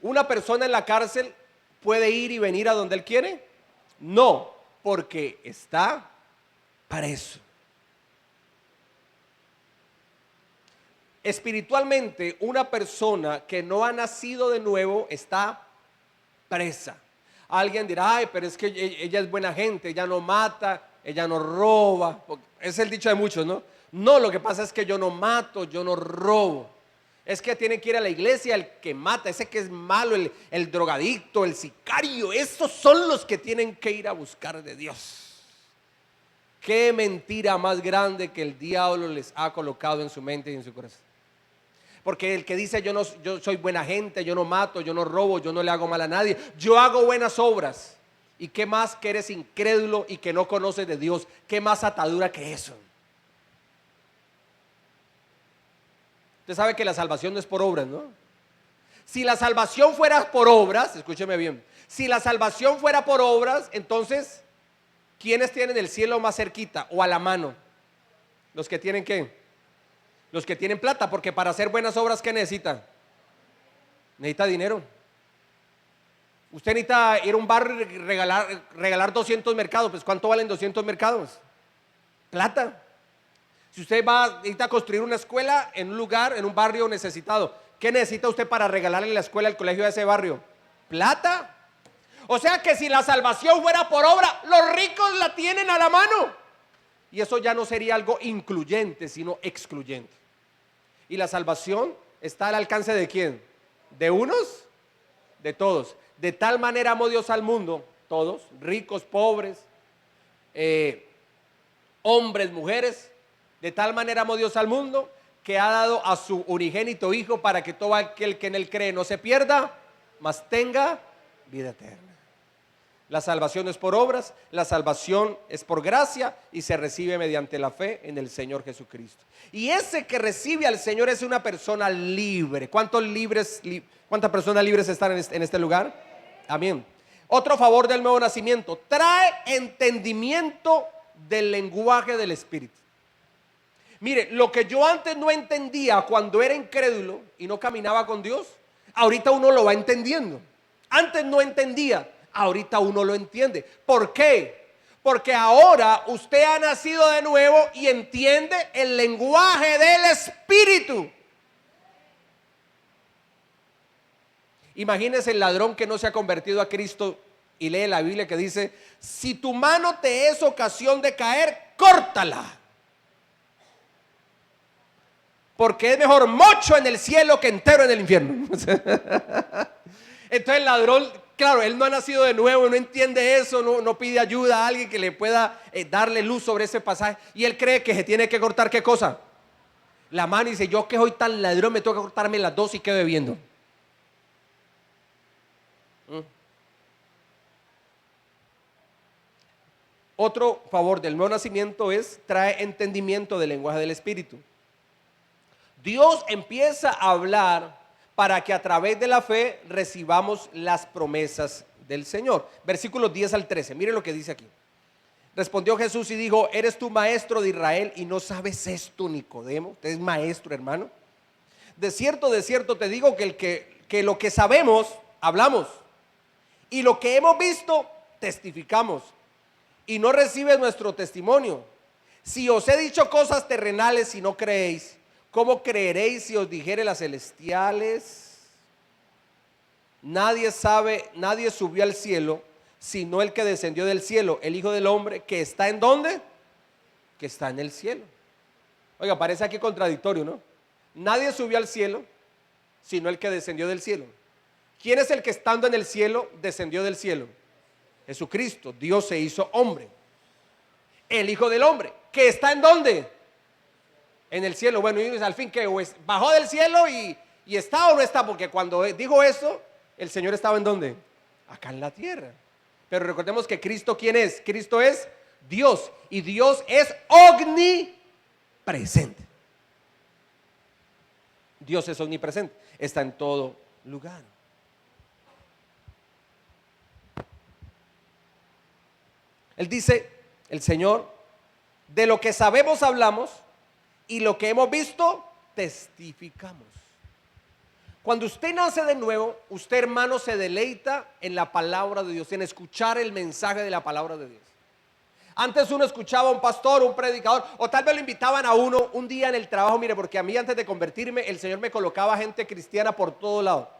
¿Una persona en la cárcel puede ir y venir a donde Él quiere? No, porque está preso. Espiritualmente, una persona que no ha nacido de nuevo está presa. Alguien dirá, ay, pero es que ella es buena gente, ella no mata, ella no roba. Es el dicho de muchos, ¿no? No, lo que pasa es que yo no mato, yo no robo. Es que tiene que ir a la iglesia el que mata, ese que es malo, el drogadicto, el sicario. Esos son los que tienen que ir a buscar de Dios. Qué mentira más grande que el diablo les ha colocado en su mente y en su corazón. Porque el que dice yo soy buena gente, yo no mato, yo no robo, yo no le hago mal a nadie, yo hago buenas obras. ¿Y qué más que eres incrédulo y que no conoces de Dios? ¿Qué más atadura que eso? Usted sabe que la salvación no es por obras, ¿no? Si la salvación fuera por obras, escúcheme bien, si la salvación fuera por obras, entonces, ¿quiénes tienen el cielo más cerquita o a la mano? Los que tienen ¿qué? Los que tienen plata, porque para hacer buenas obras, ¿qué necesita? Necesita dinero. Usted necesita ir a un barrio y regalar 200 mercados. Pues ¿cuánto valen 200 mercados? Plata. Si usted necesita construir una escuela en un lugar, en un barrio necesitado, ¿qué necesita usted para regalarle la escuela al colegio de ese barrio? Plata. O sea que si la salvación fuera por obra, los ricos la tienen a la mano. Y eso ya no sería algo incluyente, sino excluyente. Y la salvación está al alcance ¿de quién? ¿De unos? De todos. De tal manera amó Dios al mundo, todos, ricos, pobres, hombres, mujeres. De tal manera amó Dios al mundo que ha dado a su unigénito Hijo para que todo aquel que en Él cree no se pierda, mas tenga vida eterna. La salvación no es por obras, la salvación es por gracia y se recibe mediante la fe en el Señor Jesucristo. Y ese que recibe al Señor es una persona libre. ¿Cuántas personas libres están en este lugar? Amén. Otro favor del nuevo nacimiento: trae entendimiento del lenguaje del Espíritu. Mire, lo que yo antes no entendía cuando era incrédulo y no caminaba con Dios, ahorita uno lo va entendiendo. Antes no entendía, ahorita uno lo entiende. ¿Por qué? Porque ahora usted ha nacido de nuevo y entiende el lenguaje del Espíritu. Imagínese el ladrón que no se ha convertido a Cristo y lee la Biblia que dice: si tu mano te es ocasión de caer, córtala. Porque es mejor mocho en el cielo que entero en el infierno. Entonces el ladrón, claro, él no ha nacido de nuevo, no entiende eso, no pide ayuda a alguien que le pueda darle luz sobre ese pasaje. Y él cree que se tiene que cortar ¿qué cosa? La mano, y dice: yo que soy tan ladrón, me toca cortarme las dos y quedo bebiendo. Otro favor del nuevo nacimiento es trae entendimiento del lenguaje del Espíritu. Dios empieza a hablar para que a través de la fe recibamos las promesas del Señor. Versículos 10 al 13, miren lo que dice aquí. Respondió Jesús y dijo: ¿eres tú maestro de Israel y no sabes esto, Nicodemo? Usted es maestro, hermano. De cierto te digo que lo que sabemos, hablamos, y lo que hemos visto, testificamos, y no recibes nuestro testimonio. Si os he dicho cosas terrenales y no creéis, ¿cómo creeréis si os dijere las celestiales? Nadie subió al cielo, sino el que descendió del cielo, el Hijo del Hombre, que está ¿en dónde? Que está en el cielo. Oiga, parece aquí contradictorio, ¿no? Nadie subió al cielo, sino el que descendió del cielo. ¿Quién es el que estando en el cielo, descendió del cielo? Jesucristo. Dios se hizo hombre. El Hijo del Hombre, que está ¿en dónde? En el cielo. Bueno, y al fin que bajó del cielo y está o no está, porque cuando dijo eso, el Señor estaba ¿en dónde? Acá en la tierra. Pero recordemos que Cristo, ¿quién es? Cristo es Dios, y Dios es omnipresente. Dios es omnipresente, está en todo lugar. Él dice, el Señor, de lo que sabemos hablamos y lo que hemos visto testificamos. Cuando usted nace de nuevo, usted, hermano, se deleita en la palabra de Dios, en escuchar el mensaje de la palabra de Dios. Antes uno escuchaba a un pastor, un predicador, o tal vez lo invitaban a uno un día en el trabajo. Mire, porque a mí antes de convertirme, el Señor me colocaba gente cristiana por todo lado.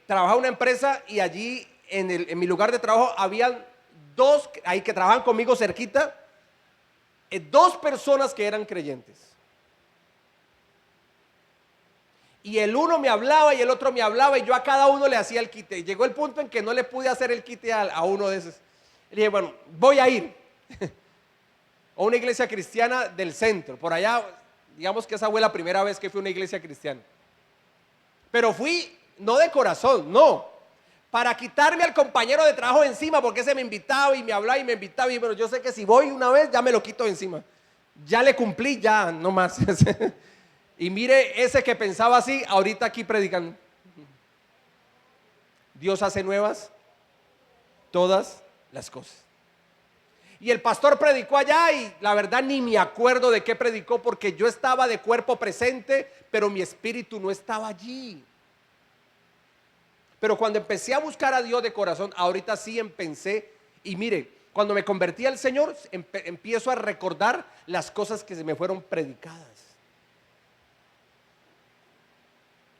Trabajaba en una empresa y allí en mi lugar de trabajo habían dos ahí que trabajaban conmigo cerquita, dos personas que eran creyentes. Y el uno me hablaba y el otro me hablaba y yo a cada uno le hacía el quite. Llegó el punto en que no le pude hacer el quite a uno de esos. Le dije, bueno, voy a ir a una iglesia cristiana del centro. Por allá, digamos que esa fue la primera vez que fui a una iglesia cristiana. Pero fui, no de corazón, no. Para quitarme al compañero de trabajo de encima, porque ese me invitaba y me hablaba y me invitaba. Y bueno, yo sé que si voy una vez ya me lo quito de encima. Ya le cumplí, ya, no más. Y mire, ese que pensaba así, ahorita aquí predicando. Dios hace nuevas todas las cosas. Y el pastor predicó allá y la verdad ni me acuerdo de qué predicó, porque yo estaba de cuerpo presente, pero mi espíritu no estaba allí. Pero cuando empecé a buscar a Dios de corazón, ahorita sí empecé. Y mire, cuando me convertí al Señor, empiezo a recordar las cosas que se me fueron predicadas.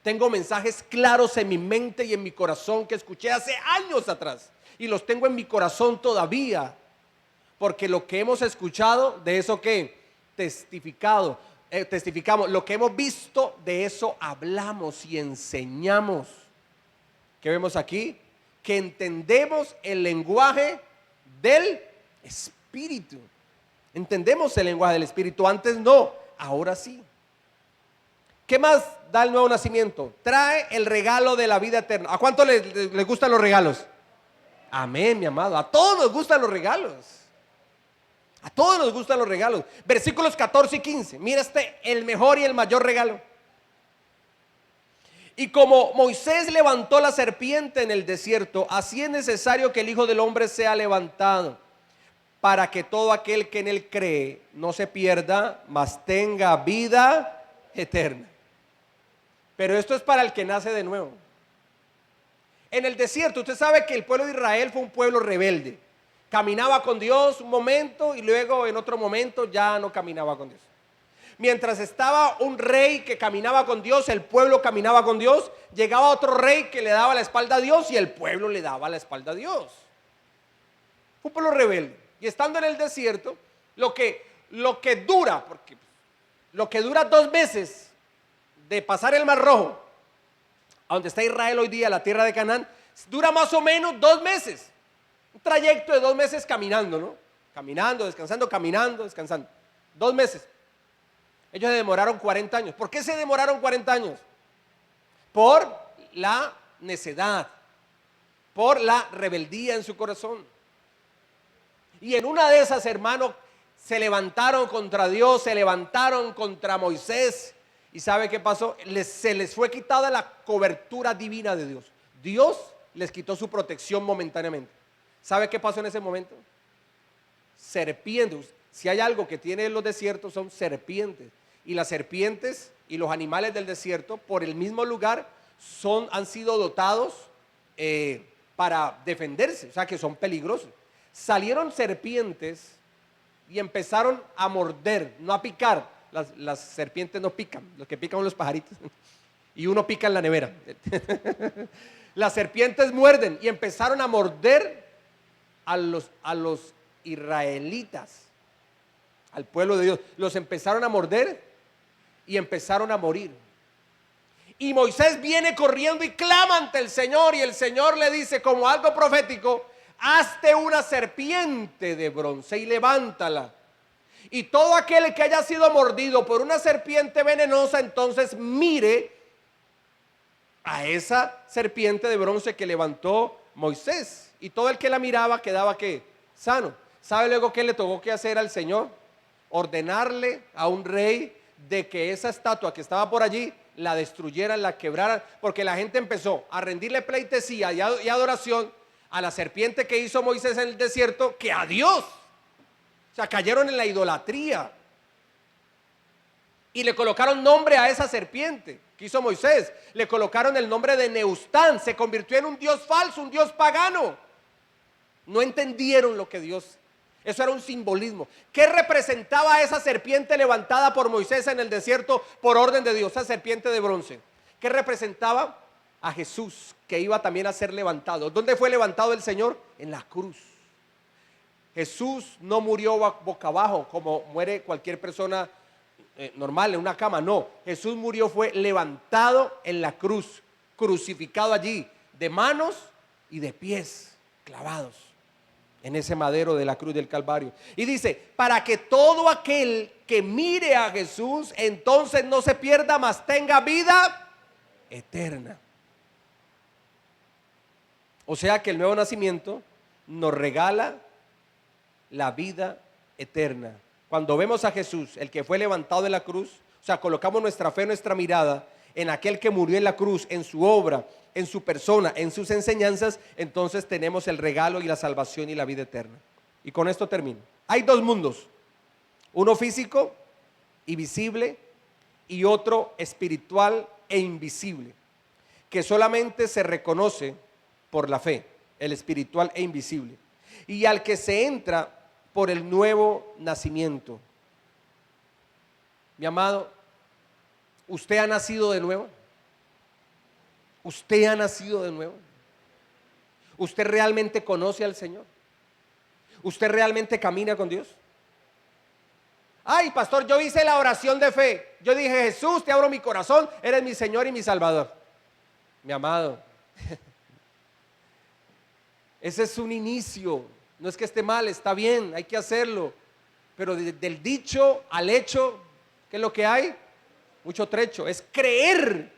Tengo mensajes claros en mi mente y en mi corazón que escuché hace años atrás. Y los tengo en mi corazón todavía. Porque lo que hemos escuchado, de eso que testificamos, lo que hemos visto, de eso hablamos y enseñamos. ¿Qué vemos aquí? Que entendemos el lenguaje del Espíritu. Entendemos el lenguaje del Espíritu. Antes no, ahora sí. ¿Qué más da el nuevo nacimiento? Trae el regalo de la vida eterna. ¿A cuánto les gustan los regalos? Amén, mi amado. A todos nos gustan los regalos. A todos nos gustan los regalos. Versículos 14 y 15. Mira el mejor y el mayor regalo. Y como Moisés levantó la serpiente en el desierto, así es necesario que el Hijo del Hombre sea levantado, para que todo aquel que en él cree no se pierda, mas tenga vida eterna. Pero esto es para el que nace de nuevo. En el desierto, usted sabe que el pueblo de Israel fue un pueblo rebelde. Caminaba con Dios un momento y luego en otro momento ya no caminaba con Dios. Mientras estaba un rey que caminaba con Dios, el pueblo caminaba con Dios, llegaba otro rey que le daba la espalda a Dios y el pueblo le daba la espalda a Dios. Fue un pueblo rebelde. Y estando en el desierto, lo que dura 2 meses de pasar el Mar Rojo, a donde está Israel hoy día, la tierra de Canaán, dura más o menos 2 meses. Un trayecto de 2 meses caminando, ¿no? Caminando, descansando, caminando, descansando. 2 meses. Ellos se demoraron 40 años. ¿Por qué se demoraron 40 años? Por la necedad, por la rebeldía en su corazón. Y en una de esas, hermanos, se levantaron contra Dios, se levantaron contra Moisés. ¿Y sabe qué pasó? Se les fue quitada la cobertura divina de Dios. Dios les quitó su protección momentáneamente. ¿Sabe qué pasó en ese momento? Serpientes. Si hay algo que tienen los desiertos son serpientes. Y las serpientes y los animales del desierto, por el mismo lugar, han sido dotados para defenderse. O sea que son peligrosos. Salieron serpientes y empezaron a morder, no a picar. Las serpientes no pican, los que pican son los pajaritos. Y uno pica en la nevera. Las serpientes muerden y empezaron a morder a los israelitas, al pueblo de Dios. Los empezaron a morder y empezaron a morir. Y Moisés viene corriendo y clama ante el Señor, y el Señor le dice como algo profético: hazte una serpiente de bronce y levántala. Y todo aquel que haya sido mordido por una serpiente venenosa, entonces mire a esa serpiente de bronce que levantó Moisés. Y todo el que la miraba quedaba ¿qué? Sano. ¿Sabe luego qué le tocó que hacer al Señor? Ordenarle a un rey de que esa estatua que estaba por allí la destruyeran, la quebraran, porque la gente empezó a rendirle pleitesía y adoración a la serpiente que hizo Moisés en el desierto que a Dios. O sea, cayeron en la idolatría. Y le colocaron nombre a esa serpiente que hizo Moisés. Le colocaron el nombre de Neustán. Se convirtió en un dios falso, un dios pagano. No entendieron lo que Dios. Eso era un simbolismo. ¿Qué representaba esa serpiente levantada por Moisés en el desierto por orden de Dios? Esa serpiente de bronce. ¿Qué representaba? A Jesús, que iba también a ser levantado. ¿Dónde fue levantado el Señor? En la cruz. Jesús no murió boca abajo como muere cualquier persona normal en una cama. No, Jesús murió, fue levantado en la cruz, crucificado allí, de manos y de pies clavados en ese madero de la cruz del Calvario. Y dice, para que todo aquel que mire a Jesús entonces no se pierda, mas tenga vida eterna. O sea que el nuevo nacimiento nos regala la vida eterna. Cuando vemos a Jesús, el que fue levantado de la cruz, o sea, colocamos nuestra fe, nuestra mirada en aquel que murió en la cruz, en su obra, en su persona, en sus enseñanzas, entonces tenemos el regalo y la salvación y la vida eterna. Y con esto termino. Hay dos mundos, uno físico y visible y otro espiritual e invisible, que solamente se reconoce por la fe, el espiritual e invisible, y al que se entra por el nuevo nacimiento. Mi amado, ¿usted ha nacido de nuevo? ¿Usted ha nacido de nuevo? ¿Usted realmente conoce al Señor? ¿Usted realmente camina con Dios? Ay, pastor, yo hice la oración de fe. Yo dije, Jesús, te abro mi corazón, eres mi Señor y mi Salvador. Mi amado, ese es un inicio. No es que esté mal, está bien, hay que hacerlo. Pero del dicho al hecho, ¿qué es lo que hay? Mucho trecho. Es creer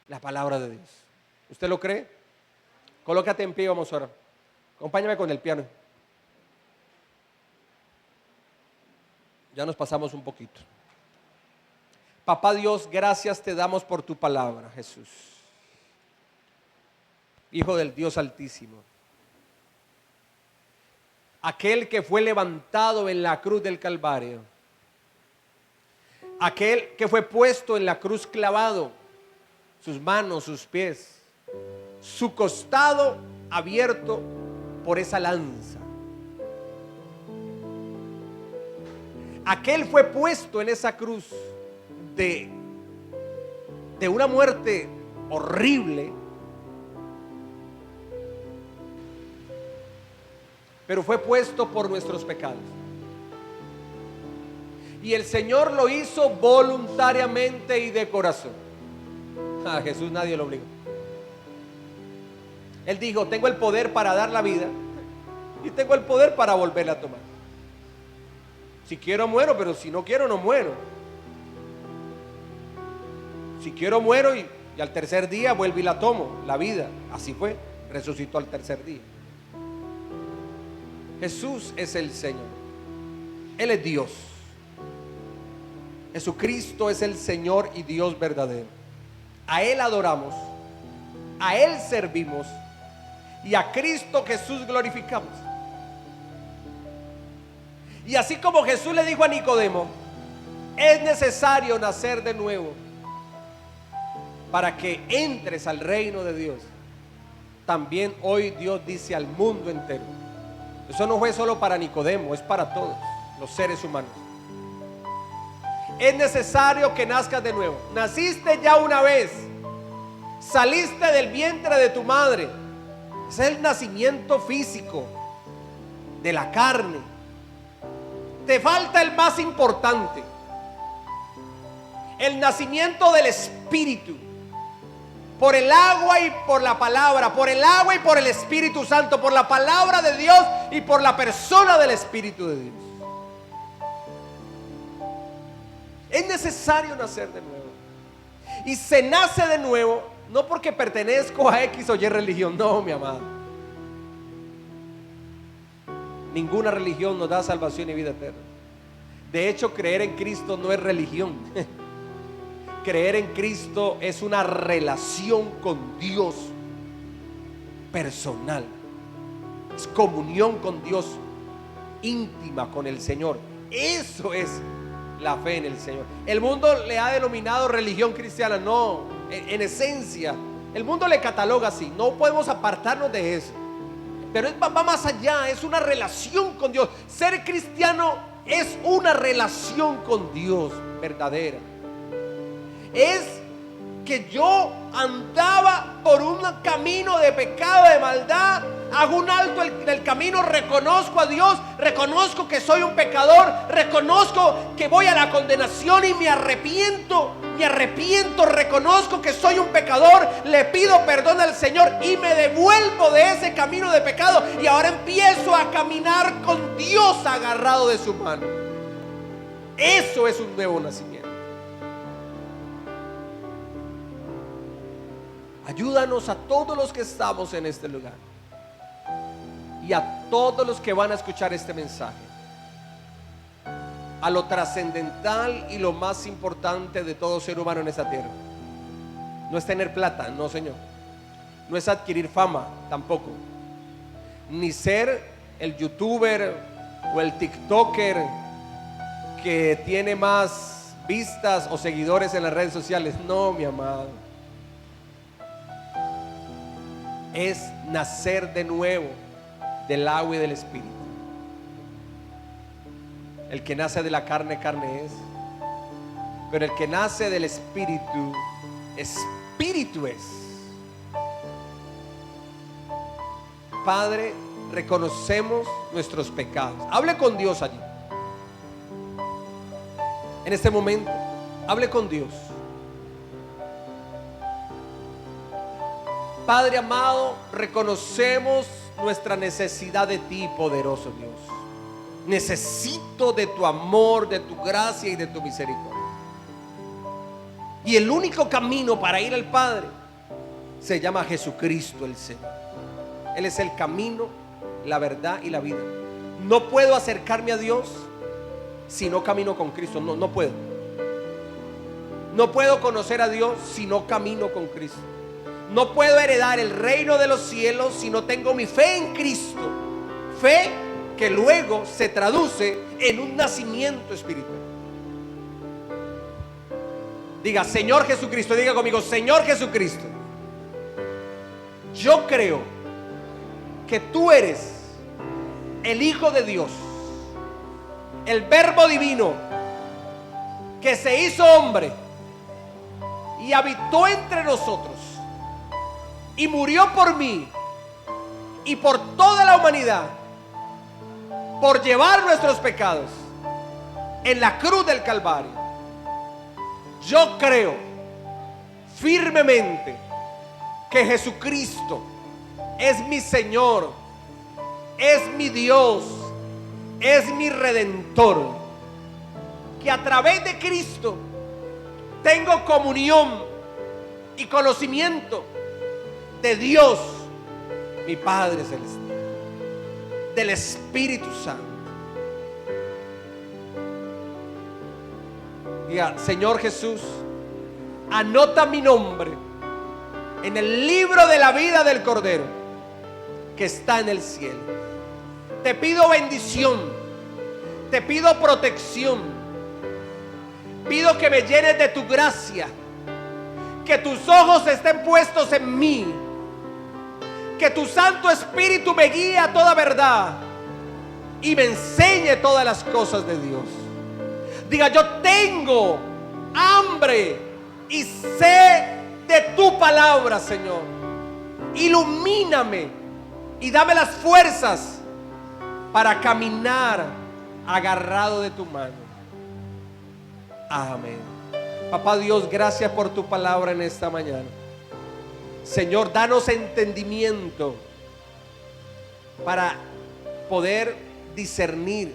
la palabra de Dios. ¿Usted lo cree? Colócate en pie, vamos a orar. Acompáñame con el piano. Ya nos pasamos un poquito. Papá Dios, gracias te damos por tu palabra, Jesús, Hijo del Dios Altísimo. Aquel que fue levantado en la cruz del Calvario. Aquel que fue puesto en la cruz clavado, sus manos, sus pies, su costado abierto por esa lanza. Aquel fue puesto en esa cruz de una muerte horrible, pero fue puesto por nuestros pecados. Y el Señor lo hizo voluntariamente y de corazón. A Jesús nadie lo obligó. Él dijo, tengo el poder para dar la vida y tengo el poder para volverla a tomar. Si quiero muero, pero si no quiero no muero. Si quiero muero y al tercer día vuelvo y la tomo, la vida. Así fue, resucitó al tercer día. Jesús es el Señor. Él es Dios. Jesucristo es el Señor y Dios verdadero. A Él adoramos, a Él servimos y a Cristo Jesús glorificamos. Y así como Jesús le dijo a Nicodemo, es necesario nacer de nuevo para que entres al reino de Dios. También hoy Dios dice al mundo entero. Eso no fue solo para Nicodemo, es para todos los seres humanos. Es necesario que nazcas de nuevo. Naciste ya una vez, saliste del vientre de tu madre. Ese es el nacimiento físico de la carne. Te falta el más importante, el nacimiento del Espíritu, por el agua y por la palabra, por el agua y por el Espíritu Santo, por la palabra de Dios y por la persona del Espíritu de Dios. Es necesario nacer de nuevo. Y se nace de nuevo no porque pertenezco a X o Y religión, no, mi amado. Ninguna religión nos da salvación y vida eterna. De hecho, creer en Cristo no es religión. Creer en Cristo es una relación con Dios personal. Es comunión con Dios, íntima con el Señor. Eso es la fe en el Señor. El mundo le ha denominado religión cristiana. No, en esencia el mundo le cataloga así. No podemos apartarnos de eso, pero va más allá. Es una relación con Dios. Ser cristiano es una relación con Dios verdadera. Es que yo andaba por un camino de pecado, de maldad, hago un alto en el camino, reconozco a Dios, reconozco que soy un pecador, reconozco que voy a la condenación y me arrepiento, reconozco que soy un pecador, le pido perdón al Señor y me devuelvo de ese camino de pecado y ahora empiezo a caminar con Dios agarrado de su mano. Eso es un nuevo nacimiento. Ayúdanos a todos los que estamos en este lugar y a todos los que van a escuchar este mensaje, a lo trascendental y lo más importante de todo ser humano en esta tierra. No es tener plata, no, Señor. No es adquirir fama, tampoco. Ni ser el youtuber o el tiktoker que tiene más vistas o seguidores en las redes sociales. No, mi amado. Es nacer de nuevo del agua y del Espíritu. El que nace de la carne, carne es. Pero el que nace del Espíritu, Espíritu es. Padre, reconocemos nuestros pecados. Hable con Dios allí. En este momento, hable con Dios. Padre amado, reconocemos nuestra necesidad de ti, poderoso Dios. Necesito de tu amor, de tu gracia y de tu misericordia. Y el único camino para ir al Padre se llama Jesucristo el Señor. Él es el camino, la verdad y la vida. No puedo acercarme a Dios si no camino con Cristo. No puedo. No puedo conocer a Dios si no camino con Cristo. No puedo heredar el reino de los cielos si no tengo mi fe en Cristo. Fe que luego se traduce en un nacimiento espiritual. Diga, Señor Jesucristo. Diga conmigo, Señor Jesucristo, yo creo que tú eres el Hijo de Dios, el Verbo divino que se hizo hombre y habitó entre nosotros y murió por mí y por toda la humanidad, por llevar nuestros pecados en la cruz del Calvario. Yo creo firmemente que Jesucristo es mi Señor, es mi Dios, es mi Redentor, que a través de Cristo tengo comunión y conocimiento de Dios, mi Padre Celestial, del Espíritu Santo. Diga, Señor Jesús, anota mi nombre en el libro de la vida del Cordero que está en el cielo. Te pido bendición, te pido protección, pido que me llenes de tu gracia, que tus ojos estén puestos en mí, que tu Santo Espíritu me guíe a toda verdad y me enseñe todas las cosas de Dios. Diga, yo tengo hambre y sed de tu palabra, Señor. Ilumíname y dame las fuerzas para caminar agarrado de tu mano. Amén. Papá Dios, gracias por tu palabra en esta mañana. Señor, danos entendimiento para poder discernir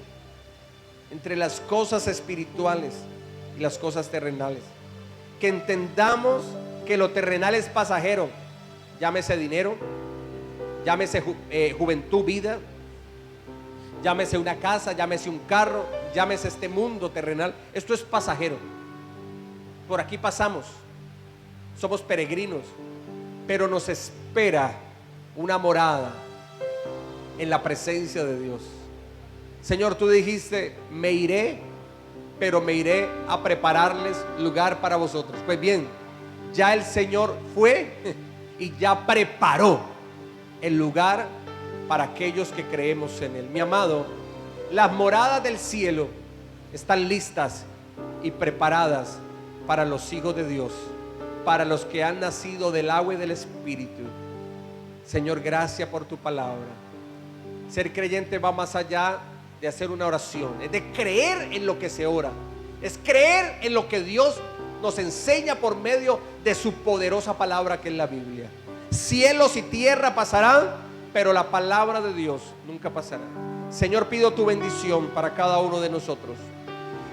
entre las cosas espirituales y las cosas terrenales. Que entendamos que lo terrenal es pasajero. Llámese dinero, llámese juventud, vida, llámese una casa, llámese un carro, llámese este mundo terrenal. Esto es pasajero. Por aquí pasamos, somos peregrinos, pero nos espera una morada en la presencia de Dios. Señor, tú dijiste, me iré, pero me iré a prepararles lugar para vosotros. Pues bien, ya el Señor fue y ya preparó el lugar para aquellos que creemos en Él. Mi amado, las moradas del cielo están listas y preparadas para los hijos de Dios, para los que han nacido del agua y del Espíritu. Señor, gracias por tu palabra. Ser creyente va más allá de hacer una oración, es de creer en lo que se ora, es creer en lo que Dios nos enseña por medio de su poderosa palabra que es la Biblia. Cielos y tierra pasarán, pero la palabra de Dios nunca pasará. Señor, pido tu bendición para cada uno de nosotros.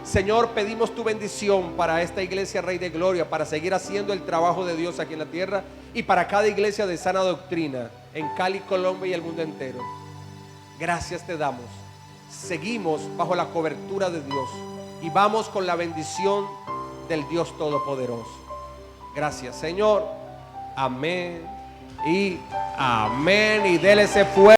Señor, pedimos tu bendición para esta iglesia Rey de Gloria, para seguir haciendo el trabajo de Dios aquí en la tierra, y para cada iglesia de sana doctrina en Cali, Colombia y el mundo entero. Gracias te damos. Seguimos bajo la cobertura de Dios y vamos con la bendición del Dios Todopoderoso. Gracias, Señor. Amén y amén. Y dele ese fuego.